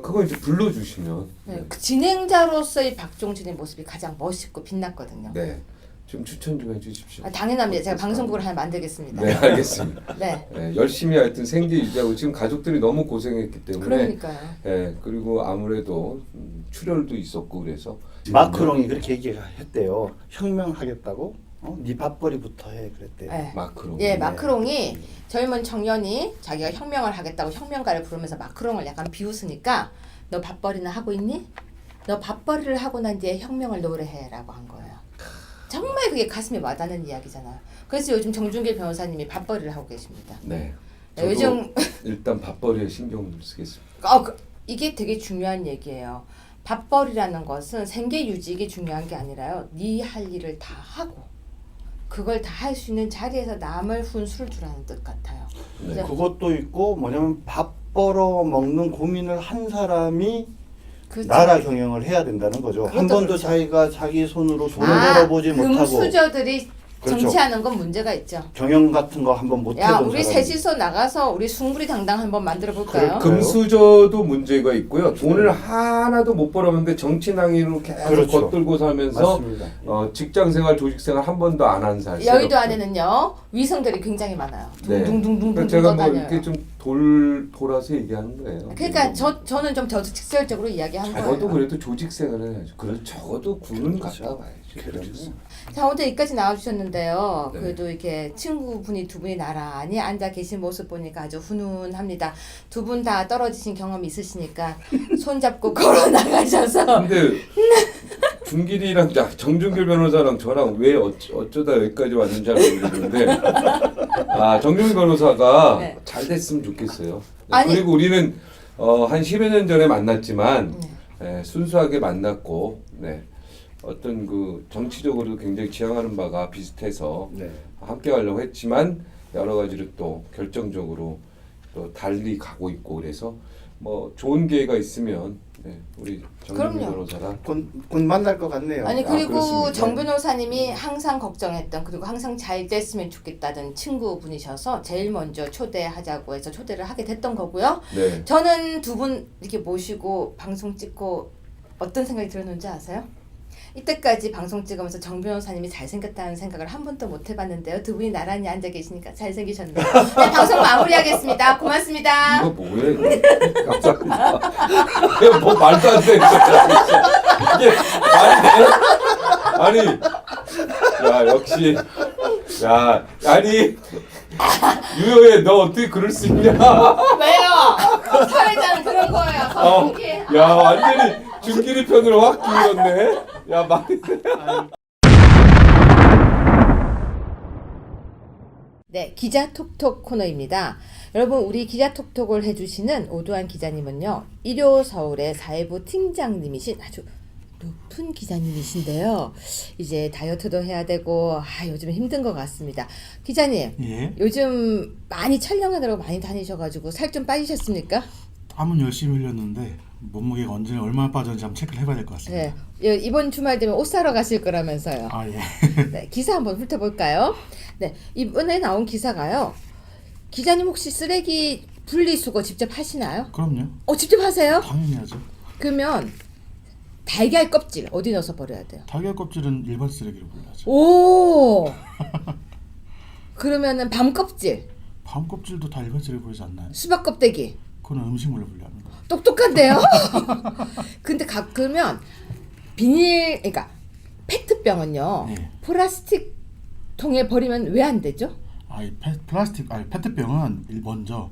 그거 이제 불러주시면 네. 그 진행자로서의 박종진의 모습이 가장 멋있고 빛났거든요. 네. 좀 추천 좀 해주십시오. 당연합니다. 제가 방송국을 하나 만들겠습니다. 네, 알겠습니다. 네. 열심히 하여튼 생계 유지하고 지금 가족들이 너무 고생했기 때문에 그러니까요. 그리고 아무래도 출혈도 있었고 그래서 마크롱이 그렇게 얘기했대요. 혁명하겠다고? 네 밥벌이부터 해 그랬대요. 네. 마크롱. 예, 마크롱이 젊은 청년이 자기가 혁명을 하겠다고 혁명가를 부르면서 마크롱을 약간 비웃으니까 너 밥벌이나 하고 있니? 너 밥벌이를 하고 난 뒤에 혁명을 노래해라고 한 거예요. 정말 그게 가슴에 와닿는 이야기잖아요. 그래서 요즘 정준길 변호사님이 밥벌이를 하고 계십니다. 네. 네, 요즘 일단 밥벌이에 신경을 쓰겠습니다. 이게 되게 중요한 얘기예요. 밥벌이라는 것은 생계 유지가 중요한 게 아니라요. 네 할 일을 다 하고 그걸 다 할 수 있는 자리에서 남을 훈수를 두라는 뜻 같아요. 네. 그것도 있고 뭐냐면 밥 벌어 먹는 고민을 한 사람이 그렇죠. 나라 경영을 해야 된다는 거죠. 한 번도 그렇죠. 자기가 자기 손으로 돈을 벌어보지 못하고 금수저들이 그렇죠. 정치하는 건 문제가 있죠. 경영 같은 거 한번 못 야, 해본 우리 사람이. 셋이서 나가서 우리 숭구리당당 한번 만들어 볼까요? 금수저도 문제가 있고요. 돈을 하나도 못 벌었는데 정치 낭인으로 계속 그렇죠. 겉들고 살면서 맞습니다. 직장생활, 조직생활 한 번도 안 한 사람. 여의도 안에는요 위성들이 굉장히 많아요. 네. 둥둥둥둥둥 그러니까 제가 뭐 떠다녀요. 이렇게 좀 돌아서 얘기하는 거예요. 그러니까 저는 좀 직설적으로 이야기한 적어도 거예요. 그래도 조직생활을 해야죠. 그래 적어도 군은 그렇죠. 갔다 와야죠. 그렇죠. 자 오늘 여기까지 나와주셨는데요. 네. 그래도 이렇게 친구분이 두 분이 나란히 앉아 계신 모습 보니까 아주 훈훈합니다. 두 분 다 떨어지신 경험이 있으시니까 손잡고 걸어 나가셔서 근데 준길이랑 정준길 변호사랑 저랑 왜 어쩌다 여기까지 왔는지 잘 모르겠는데 정준길 변호사가 네. 잘 됐으면 좋겠어요. 아니- 그리고 우리는 한 10여 년 전에 만났지만 순수하게 만났고 어떤 그 정치적으로 굉장히 지향하는 바가 비슷해서 함께 가려고 했지만 여러 가지로 또 결정적으로 또 달리 가고 있고 그래서 뭐 좋은 기회가 있으면 우리 정준길 그럼요. 변호사랑 곧 만날 것 같네요. 아니 그리고 그렇습니다. 정 변호사님이 항상 걱정했던 그리고 항상 잘 됐으면 좋겠다던 친구분이셔서 제일 먼저 초대하자고 해서 초대를 하게 됐던 거고요. 네. 저는 두 분 이렇게 모시고 방송 찍고 어떤 생각이 들었는지 아세요? 이때까지 방송 찍으면서 정 변호사님이 잘생겼다는 생각을 한 번도 못 해봤는데요. 두 분이 나란히 앉아 계시니까 잘생기셨네요. 네, 방송 마무리하겠습니다. 고맙습니다. 이거 뭐야 이거? 감사합니다. 이거 뭐 말도 안 되는 거야. 이게 말이 돼? 아니, 야 역시, 야 아니 유효해 너 어떻게 그럴 수 있냐? 왜요? 사회자는 그런 거예요. 거북이. 야 완전히 준길이 편으로 확 기울었네. 야 말이 돼? 네, 기자 톡톡 코너입니다. 여러분, 우리 기자 톡톡을 해주시는 오두환 기자님은요, 일요서울의 사회부 팀장님이신 아주 높은 기자님이신데요. 이제 다이어트도 해야 되고, 요즘 힘든 것 같습니다. 기자님, 예. 요즘 많이 촬영하느라고 많이 다니셔가지고 살 좀 빠지셨습니까? 땀은 열심히 흘렸는데 몸무게가 언제 얼마나 빠졌는지 한번 체크를 해봐야 될 것 같습니다. 네, 이번 주말 되면 옷 사러 가실 거라면서요. 아 예. 네, 기사 한번 훑어볼까요? 네, 이번에 나온 기사가요. 기자님 혹시 쓰레기 분리수거 직접 하시나요? 그럼요. 직접 하세요? 당연히 하죠. 그러면 달걀 껍질 어디 넣어서 버려야 돼요? 달걀 껍질은 일반 쓰레기로 분리하죠. 오. 그러면은 밤 껍질, 밤 껍질도 다 일반 쓰레기 버리지 않나요? 수박 껍데기. 그거는 음식물로 분리합니다. 똑똑한데요? 근데 그러면 그러니까 페트병은요. 네. 플라스틱 통에 버리면 왜 안 되죠? 이 페트병은 먼저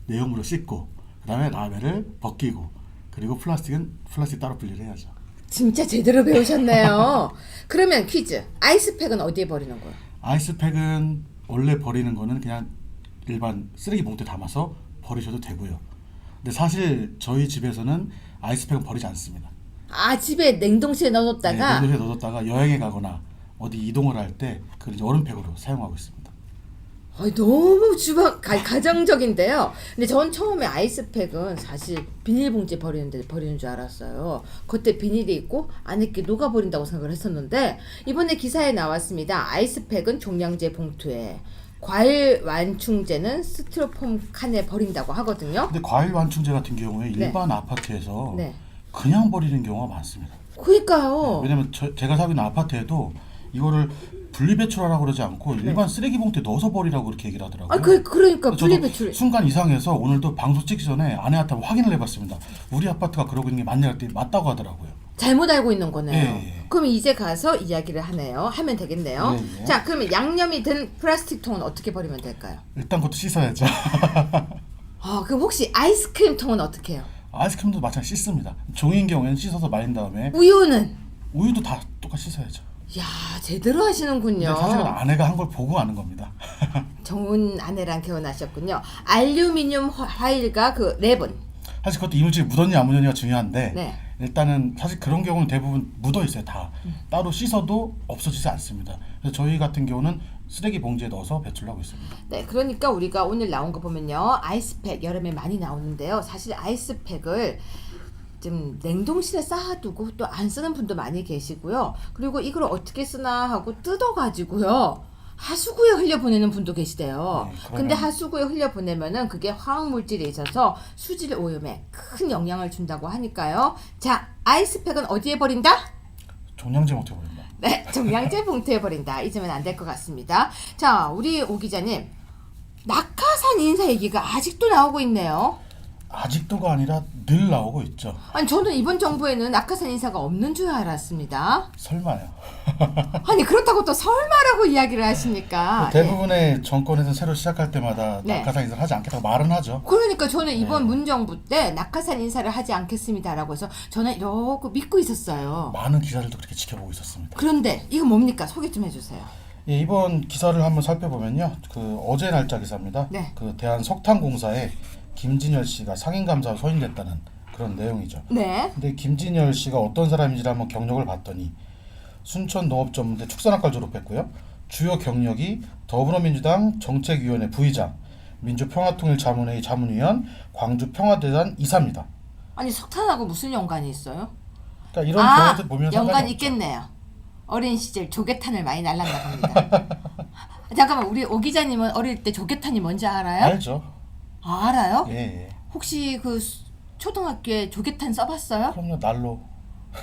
내용물을 씻고 그다음에 라벨을 벗기고 그리고 플라스틱은 플라스틱 따로 분리를 해야죠. 진짜 제대로 배우셨네요. 그러면 퀴즈. 아이스팩은 어디에 버리는 거예요? 아이스팩은 원래 버리는 거는 그냥 일반 쓰레기 봉투에 담아서 버리셔도 되고요. 근데 사실 저희 집에서는 아이스팩은 버리지 않습니다. 집에 냉동실에 넣어뒀다가 냉동실에 넣어뒀다가 여행에 가거나 어디 이동을 할 때 그걸 이제 얼음팩으로 사용하고 있습니다. 너무 가정적인데요. 근데 전 처음에 아이스팩은 사실 비닐봉지에 버리는 줄 알았어요. 겉에 비닐이 있고 안에 게 녹아버린다고 생각을 했었는데 이번에 기사에 나왔습니다. 아이스팩은 종량제 봉투에 과일 완충제는 스티로폼 칸에 버린다고 하거든요. 근데 과일 완충제 같은 경우에 네. 일반 아파트에서 네. 그냥 버리는 경우가 많습니다. 그러니까요. 왜냐면 제가 살고 있는 아파트에도 이거를 분리배출하라고 그러지 않고 일반 쓰레기 봉투에 넣어서 버리라고 그렇게 얘기를 하더라고요. 그러니까 저도 분리배출. 순간 이상해서 오늘도 방송 찍기 전에 아내한테 확인을 해봤습니다. 우리 아파트가 그러고 있는 게 맞냐 했더니 맞다고 하더라고요. 잘못 알고 있는 거네요. 예. 그럼 이제 가서 이야기를 하면 되겠네요. 예. 자, 그러면 양념이 든 플라스틱 통은 어떻게 버리면 될까요? 일단 그것도 씻어야죠. 그럼 혹시 아이스크림 통은 어떻게 해요? 아이스크림도 마찬가지 씻습니다. 종이인 경우에는 씻어서 말린 다음에 우유는? 우유도 다 똑같이 씻어야죠. 야, 제대로 하시는군요. 근데 사실은 아내가 한 걸 보고 아는 겁니다. 좋은 아내랑 결혼하셨군요. 알루미늄 화일과 그 랩은? 사실 그것도 이물질이 묻었냐 안 묻었냐가 중요한데 네. 일단은 사실 그런 경우는 대부분 묻어 있어요. 다 따로 씻어도 없어지지 않습니다. 그래서 저희 같은 경우는 쓰레기 봉지에 넣어서 배출을 하고 있습니다. 네, 그러니까 우리가 오늘 나온 거 보면요. 아이스팩 여름에 많이 나오는데요. 사실 아이스팩을 좀 냉동실에 쌓아두고 또 안 쓰는 분도 많이 계시고요. 그리고 이걸 어떻게 쓰나 하고 뜯어가지고요. 하수구에 흘려보내는 분도 계시대요. 네, 그러면- 근데 하수구에 흘려보내면은 그게 화학물질이 있어서 수질 오염에 큰 영향을 준다고 하니까요. 자, 아이스팩은 어디에 버린다? 종량제 봉투에 버립니다. 네, 종량제 봉투에 버린다. 잊으면 안 될 것 같습니다. 자, 우리 오 기자님. 낙하산 인사 얘기가 아직도 나오고 있네요. 아직도가 아니라 늘 나오고 있죠. 아니 저는 이번 정부에는 낙하산 인사가 없는 줄 알았습니다. 설마요. 아니 그렇다고 또 설마라고 이야기를 하십니까? 대부분의 정권에서 새로 시작할 때마다 네. 낙하산 인사를 하지 않겠다고 말은 하죠. 그러니까 저는 이번 문정부 때 낙하산 인사를 하지 않겠습니다라고 해서 저는 이러고 믿고 있었어요. 많은 기자들도 그렇게 지켜보고 있었습니다. 그런데 이거 뭡니까? 소개 좀 해주세요. 예, 이번 기사를 한번 살펴보면요. 그 어제 날짜 기사입니다. 네. 그 대한석탄공사에 김진열 씨가 상임감사로 소임됐다는 그런 내용이죠. 네. 근데 김진열 씨가 어떤 사람인지를 한번 경력을 봤더니 순천농업전문대 축산학과를 졸업했고요. 주요 경력이 더불어민주당 정책위원회 부의장, 민주평화통일자문회의 자문위원, 광주평화대단 이사입니다. 아니 석탄하고 무슨 연관이 있어요? 그러니까 이런 경우들 보면 연관 상관이 없죠. 있겠네요. 어린 시절 조개탄을 많이 날랐나 봅니다. 잠깐만 우리 오 기자님은 어릴 때 조개탄이 뭔지 알아요? 알죠. 아, 알아요? 예. 혹시 그 초등학교에 조개탄 써봤어요? 그럼요. 난로.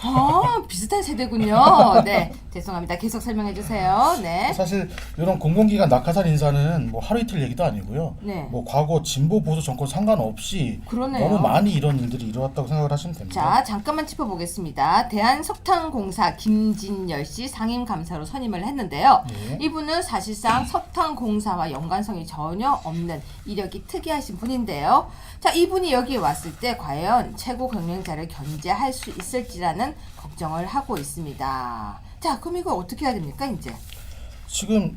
아 비슷한 세대군요. 네 죄송합니다. 계속 설명해 주세요. 네. 사실 이런 공공기관 낙하산 인사는 뭐 하루 이틀 얘기도 아니고요. 네. 뭐 과거 진보 보수 정권 상관없이 그러네요. 너무 많이 이런 일들이 일어났다고 생각을 하시면 됩니다. 자 잠깐만 짚어보겠습니다. 대한석탄공사 김진열 씨 상임감사로 선임을 했는데요. 예. 이분은 사실상 석탄공사와 연관성이 전혀 없는 이력이 특이하신 분인데요. 자 이분이 여기에 왔을 때 과연 최고 경영자를 견제할 수 있을지라는 걱정을 하고 있습니다. 자 그럼 이거 어떻게 해야 됩니까 이제? 지금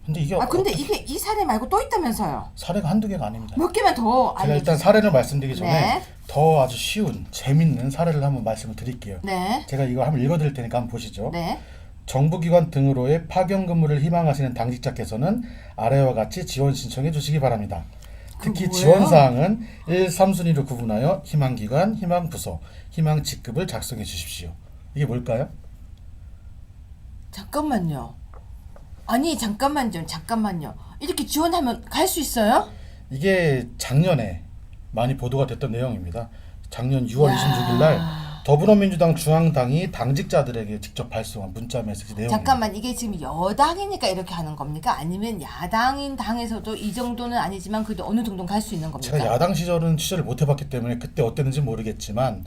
근데 이게 근데 이게 이 사례 말고 또 있다면서요? 사례가 한두 개가 아닙니다. 몇 개만 더 제가 알려주세요. 일단 사례를 말씀드리기 전에 네. 더 아주 쉬운 재밌는 사례를 한번 말씀을 드릴게요. 네. 제가 이거 한번 읽어드릴 테니까 한번 보시죠. 네. 정부기관 등으로의 파견 근무를 희망하시는 당직자께서는 아래와 같이 지원 신청해 주시기 바랍니다. 특히 뭐예요? 지원 사항은 1, 3순위로 구분하여 희망기관, 희망부서, 희망직급을 작성해 주십시오. 이게 뭘까요? 잠깐만요. 아니 잠깐만요. 이렇게 지원하면 갈 수 있어요? 이게 작년에 많이 보도가 됐던 내용입니다. 작년 6월 26일 날 더불어민주당 중앙당이 당직자들에게 직접 발송한 문자 메시지 내용입니다. 잠깐만 이게 지금 여당이니까 이렇게 하는 겁니까? 아니면 야당인 당에서도 이 정도는 아니지만 그래도 어느 정도는 갈 수 있는 겁니까? 제가 야당 시절은 취재를 못 해봤기 때문에 그때 어땠는지 모르겠지만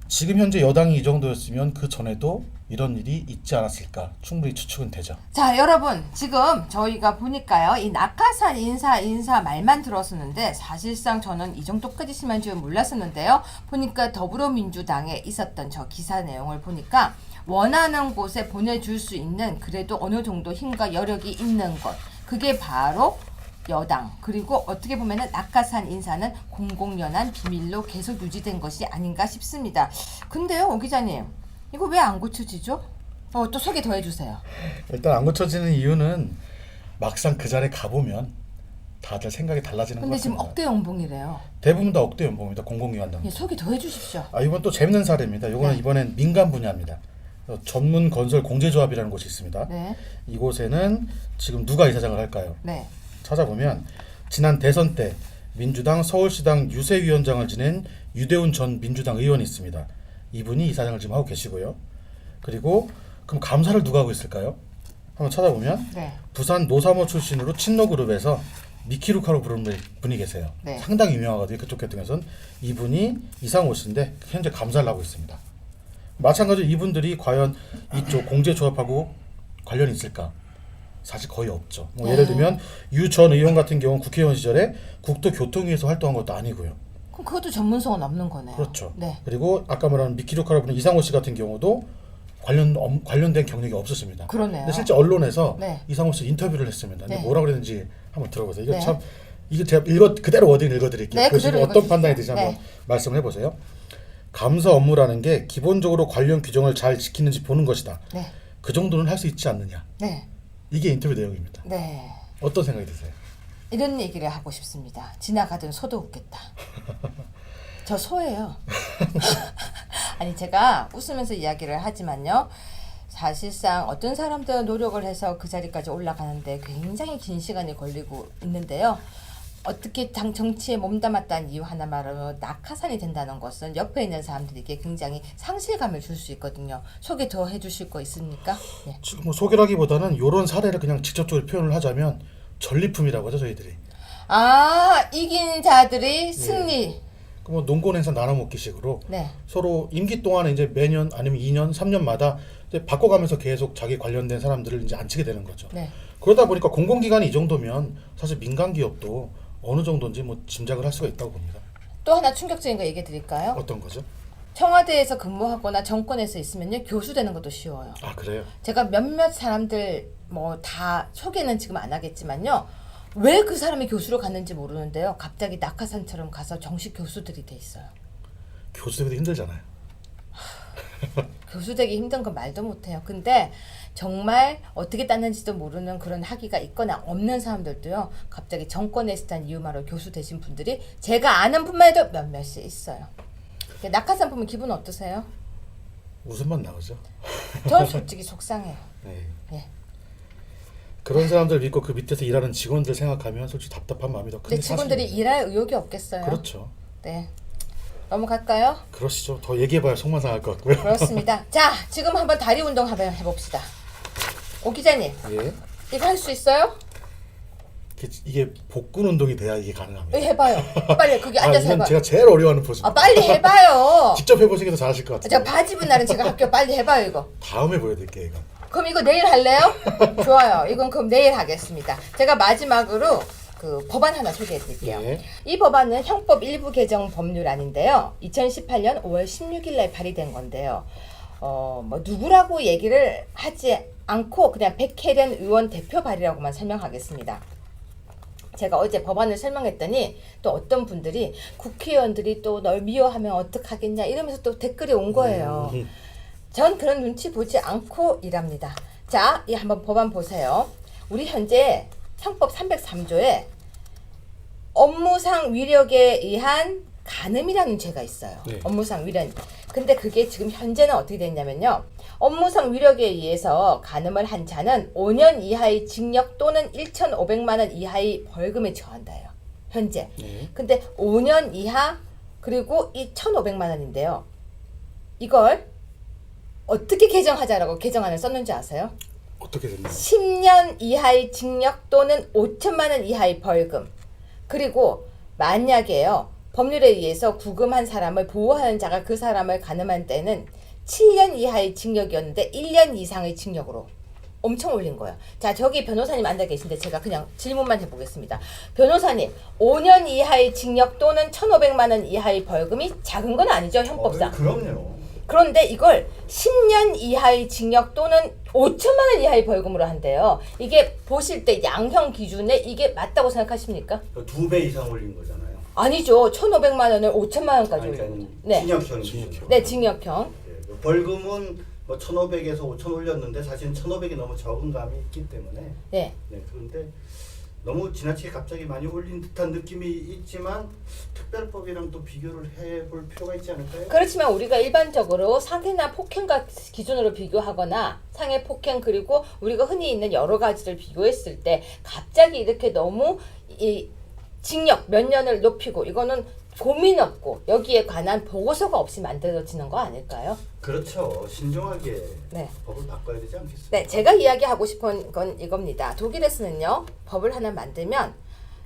지금 현재 여당이 이 정도였으면 그 전에도 이런 일이 있지 않았을까 충분히 추측은 되죠. 자 여러분 지금 저희가 보니까요 이 낙하산 인사 말만 들었었는데 사실상 저는 이 정도까지 심한 줄은 몰랐었는데요. 보니까 더불어민주당에 있었던 저 기사 내용을 보니까 원하는 곳에 보내줄 수 있는 그래도 어느 정도 힘과 여력이 있는 것 그게 바로 여당 그리고 어떻게 보면은 낙하산 인사는 공공연한 비밀로 계속 유지된 것이 아닌가 싶습니다. 근데요 오 기자님 이거 왜 안 고쳐지죠? 또 소개 더 해주세요. 일단 안 고쳐지는 이유는 막상 그 자리에 가보면 다들 생각이 달라지는 것 근데 지금 같습니다. 억대 연봉이래요. 대부분 다 억대 연봉입니다. 공공기관 당. 예, 소개 더 해주십시오. 이번 또 재밌는 사례입니다. 이거는 네. 이번엔 민간 분야입니다. 전문 건설 공제조합이라는 곳이 있습니다. 네, 이곳에는 지금 누가 이사장을 할까요? 네. 찾아보면 지난 대선 때 민주당 서울시당 유세위원장을 지낸 유대훈 전 민주당 의원이 있습니다. 이분이 이사장을 지금 하고 계시고요. 그리고 그럼 감사를 누가 하고 있을까요? 한번 찾아보면 네. 부산 노사모 출신으로 친노그룹에서 미키루카로 부르는 분이 계세요. 네. 상당히 유명하거든요. 그쪽 계통에서는 이분이 이상호 씨인데 현재 감사를 하고 있습니다. 마찬가지로 이분들이 과연 이쪽 공제조합하고 관련이 있을까? 사실 거의 없죠. 예를 들면 유 전 의원 같은 경우는 국회의원 시절에 국토교통위에서 활동한 것도 아니고요. 그럼 그것도 전문성은 없는 거네요. 그렇죠. 네. 그리고 아까 말한 미키루카로 부르는 이상호 씨 같은 경우도 관련된 경력이 없었습니다. 그러네요. 근데 실제 언론에서 네. 이상호 씨 인터뷰를 했습니다. 근데 네. 뭐라 그랬는지 한번 들어보세요. 이거 네. 참 이거 제가 그대로 워딩 읽어드릴게요. 네, 보시고 그대로 어떤 읽어주십시오. 판단이 되지 한번 네. 말씀을 해보세요. 감사 업무라는 게 기본적으로 관련 규정을 잘 지키는지 보는 것이다. 네. 그 정도는 할 수 있지 않느냐. 네. 이게 인터뷰 내용입니다. 네. 어떤 생각이 드세요? 이런 얘기를 하고 싶습니다. 지나가던 소도 웃겠다. 저 소예요. 아니 제가 웃으면서 이야기를 하지만요. 사실상 어떤 사람들은 노력을 해서 그 자리까지 올라가는데 굉장히 긴 시간이 걸리고 있는데요. 어떻게 당 정치에 몸담았다는 이유 하나만으로 낙하산이 된다는 것은 옆에 있는 사람들에게 굉장히 상실감을 줄 수 있거든요. 소개 더 해주실 거 있습니까? 네. 지금 뭐 소개라기보다는 이런 사례를 그냥 직접적으로 표현을 하자면 전리품이라고 하죠 저희들이. 이긴 자들이 승리. 그뭐 농권 행사 나눠 먹기식으로 네. 서로 임기 동안에 이제 매년 아니면 2년, 3년마다 이제 바꿔가면서 계속 자기 관련된 사람들을 이제 앉히게 되는 거죠. 네. 그러다 보니까 공공기관이 이 정도면 사실 민간 기업도 어느 정도인지 뭐 짐작을 할 수가 있다고 봅니다. 또 하나 충격적인 거 얘기해 드릴까요? 어떤 거죠? 청와대에서 근무하거나 정권에서 있으면요 교수 되는 것도 쉬워요. 아 그래요? 제가 몇몇 사람들 뭐 다 소개는 지금 안 하겠지만요. 왜 그 사람이 교수로 갔는지 모르는데요. 갑자기 낙하산처럼 가서 정식 교수들이 돼 있어요. 교수 되기도 힘들잖아요. 교수 되기 힘든 건 말도 못해요. 근데 정말 어떻게 땄는지도 모르는 그런 학위가 있거나 없는 사람들도요. 갑자기 정권에 있었다는 이유만으로 교수 되신 분들이 제가 아는 분만 해도 몇몇이 있어요. 낙하산 보면 기분 어떠세요? 웃음만 나오죠. 전 솔직히 속상해요. 네. 예. 그런 사람들 믿고 그 밑에서 일하는 직원들 생각하면 솔직히 답답한 마음이 더 큰데 근데 직원들이 사실은- 일할 의욕이 없겠어요. 그렇죠. 네. 넘어갈까요? 그러시죠. 더 얘기해봐야 속만 상할 것 같고요. 그렇습니다. 자, 지금 한번 다리 운동 한번 해봅시다. 오 기자님, 예. 이거 할 수 있어요? 이게 복근 운동이 돼야 이게 가능합니다. 네, 해봐요. 빨리 거기 앉아서 이건 해봐요. 제가 제일 어려워하는 포즈입니다. 아, 빨리 해봐요. 직접 해보시는 게 더 잘하실 것 같아요. 제가 바지 입은 날은 제가 할게요. 빨리 해봐요 이거. 다음에 보여드릴게요 이거. 그럼 이거 내일 할래요? 좋아요. 이건 그럼 내일 하겠습니다. 제가 마지막으로 그 법안 하나 소개해드릴게요. 예. 이 법안은 형법 일부 개정 법률안인데요. 2018년 5월 16일 날 발의된 건데요. 뭐 누구라고 얘기를 하지 않고 그냥 백혜련 의원 대표 발의라고만 설명하겠습니다. 제가 어제 법안을 설명했더니 또 어떤 분들이 국회의원들이 또 널 미워하면 어떡하겠냐 이러면서 또 댓글이 온 거예요. 전 그런 눈치 보지 않고 일합니다. 자, 이 한번 법안 보세요. 우리 현재 형법 303조에 업무상 위력에 의한 간음이라는 죄가 있어요. 네. 업무상 위력. 근데 그게 지금 현재는 어떻게 됐냐면요. 업무상 위력에 의해서 간음을 한 자는 5년 이하의 징역 또는 1,500만 원 이하의 벌금에 처한다예요. 현재. 네. 근데 5년 이하 그리고 이 1,500만 원인데요. 이걸 어떻게 개정하자라고 개정안을 썼는지 아세요? 어떻게 됐나요? 10년 이하의 징역 또는 5천만 원 이하의 벌금. 그리고 만약에요. 법률에 의해서 구금한 사람을 보호하는 자가 그 사람을 간음한 때는 7년 이하의 징역이었는데 1년 이상의 징역으로 엄청 올린 거예요. 자, 저기 변호사님 앉아 계신데 제가 그냥 질문만 해보겠습니다. 변호사님, 5년 이하의 징역 또는 1,500만 원 이하의 벌금이 작은 건 아니죠, 형법상? 그럼요. 그런데 이걸 10년 이하의 징역 또는 5천만 원 이하의 벌금으로 한대요. 이게 보실 때 양형 기준에 이게 맞다고 생각하십니까? 2배 이상 올린 거잖아요. 아니죠. 1,500만 원을 5천만 원까지 올린 거죠. 네. 징역형. 네, 징역형. 벌금은 뭐 1,500에서 5,000 올렸는데 사실은 1,500이 너무 적은 감이 있기 때문에 네. 그런데 너무 지나치게 갑자기 많이 올린 듯한 느낌이 있지만 특별법이랑 또 비교를 해볼 필요가 있지 않을까요? 그렇지만 우리가 일반적으로 상해나 폭행과 기준으로 비교하거나 상해 폭행 그리고 우리가 흔히 있는 여러 가지를 비교했을 때 갑자기 이렇게 너무 이 징역 몇 년을 높이고 이거는 고민 없고 여기에 관한 보고서가 없이 만들어지는 거 아닐까요? 그렇죠. 신중하게 네. 법을 바꿔야 되지 않겠습니까? 네, 제가 이야기하고 싶은 건 이겁니다. 독일에서는요, 법을 하나 만들면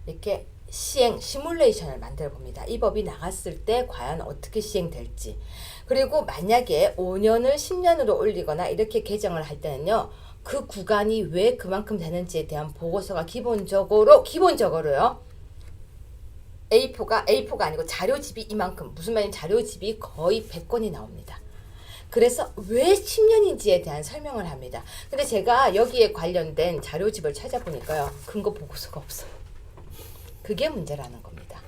이렇게 시뮬레이션을 만들어 봅니다. 이 법이 나갔을 때 과연 어떻게 시행될지. 그리고 만약에 5년을 10년으로 올리거나 이렇게 개정을 할 때는요, 그 구간이 왜 그만큼 되는지에 대한 보고서가 기본적으로요, A4가 아니고 자료집이 이만큼, 무슨 말이냐면 자료집이 거의 100권이 나옵니다. 그래서 왜 10년인지에 대한 설명을 합니다. 근데 제가 여기에 관련된 자료집을 찾아보니까요. 근거 보고서가 없어요. 그게 문제라는 겁니다.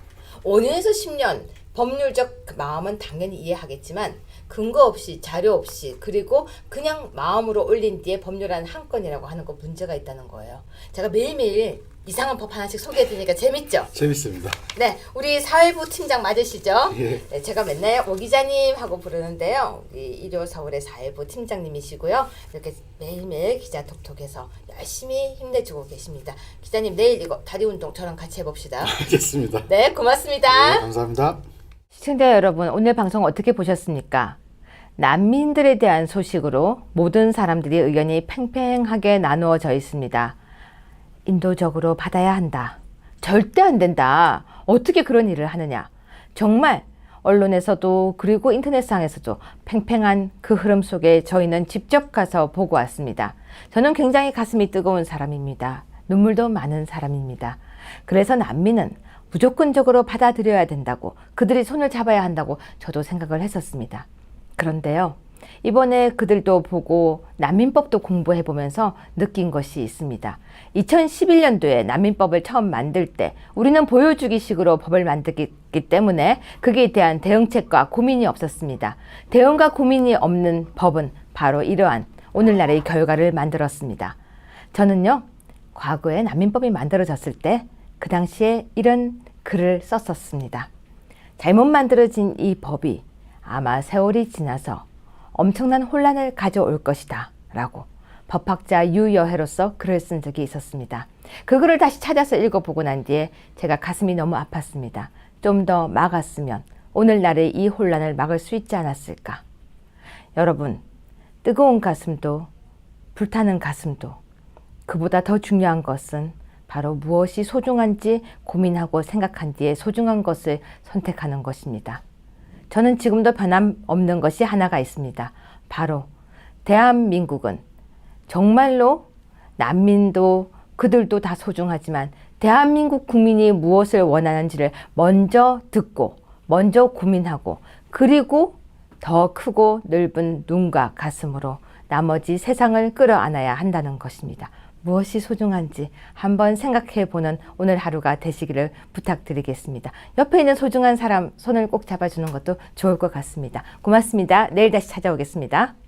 5년에서 10년 법률적 마음은 당연히 이해하겠지만 근거 없이 자료 없이 그리고 그냥 마음으로 올린 뒤에 법률안 한 건이라고 하는 거 문제가 있다는 거예요. 제가 매일매일 이상한 법 하나씩 소개해드리니까 재밌죠? 재밌습니다. 네, 우리 사회부 팀장 맞으시죠? 예. 네, 제가 맨날 오 기자님 하고 부르는데요. 우리 일요 서울의 사회부 팀장님이시고요. 이렇게 매일매일 기자 톡톡해서 열심히 힘내주고 계십니다. 기자님 내일 이거 다리 운동 저랑 같이 해봅시다. 알겠습니다. 네, 고맙습니다. 감사합니다. 시청자 여러분, 오늘 방송 어떻게 보셨습니까? 난민들에 대한 소식으로 모든 사람들이 의견이 팽팽하게 나누어져 있습니다. 인도적으로 받아야 한다. 절대 안 된다. 어떻게 그런 일을 하느냐. 정말 언론에서도 그리고 인터넷상에서도 팽팽한 그 흐름 속에 저희는 직접 가서 보고 왔습니다. 저는 굉장히 가슴이 뜨거운 사람입니다. 눈물도 많은 사람입니다. 그래서 난민은 무조건적으로 받아들여야 된다고, 그들이 손을 잡아야 한다고 저도 생각을 했었습니다. 그런데요, 이번에 그들도 보고 난민법도 공부해 보면서 느낀 것이 있습니다. 2011년도에 난민법을 처음 만들 때 우리는 보여주기식으로 법을 만들기 때문에 그에 대한 대응책과 고민이 없었습니다. 대응과 고민이 없는 법은 바로 이러한 오늘날의 결과를 만들었습니다. 저는요, 과거에 난민법이 만들어졌을 때 그 당시에 이런 글을 썼었습니다. 잘못 만들어진 이 법이 아마 세월이 지나서 엄청난 혼란을 가져올 것이다 라고 법학자 유여해로서 글을 쓴 적이 있었습니다. 그 글을 다시 찾아서 읽어보고 난 뒤에 제가 가슴이 너무 아팠습니다. 좀 더 막았으면 오늘날의 이 혼란을 막을 수 있지 않았을까. 여러분, 뜨거운 가슴도 불타는 가슴도 그보다 더 중요한 것은 바로 무엇이 소중한지 고민하고 생각한 뒤에 소중한 것을 선택하는 것입니다. 저는 지금도 변함없는 것이 하나가 있습니다. 바로 대한민국은 정말로 난민도 그들도 다 소중하지만 대한민국 국민이 무엇을 원하는지를 먼저 듣고 먼저 고민하고 그리고 더 크고 넓은 눈과 가슴으로 나머지 세상을 끌어안아야 한다는 것입니다. 무엇이 소중한지 한번 생각해 보는 오늘 하루가 되시기를 부탁드리겠습니다. 옆에 있는 소중한 사람 손을 꼭 잡아주는 것도 좋을 것 같습니다. 고맙습니다. 내일 다시 찾아오겠습니다.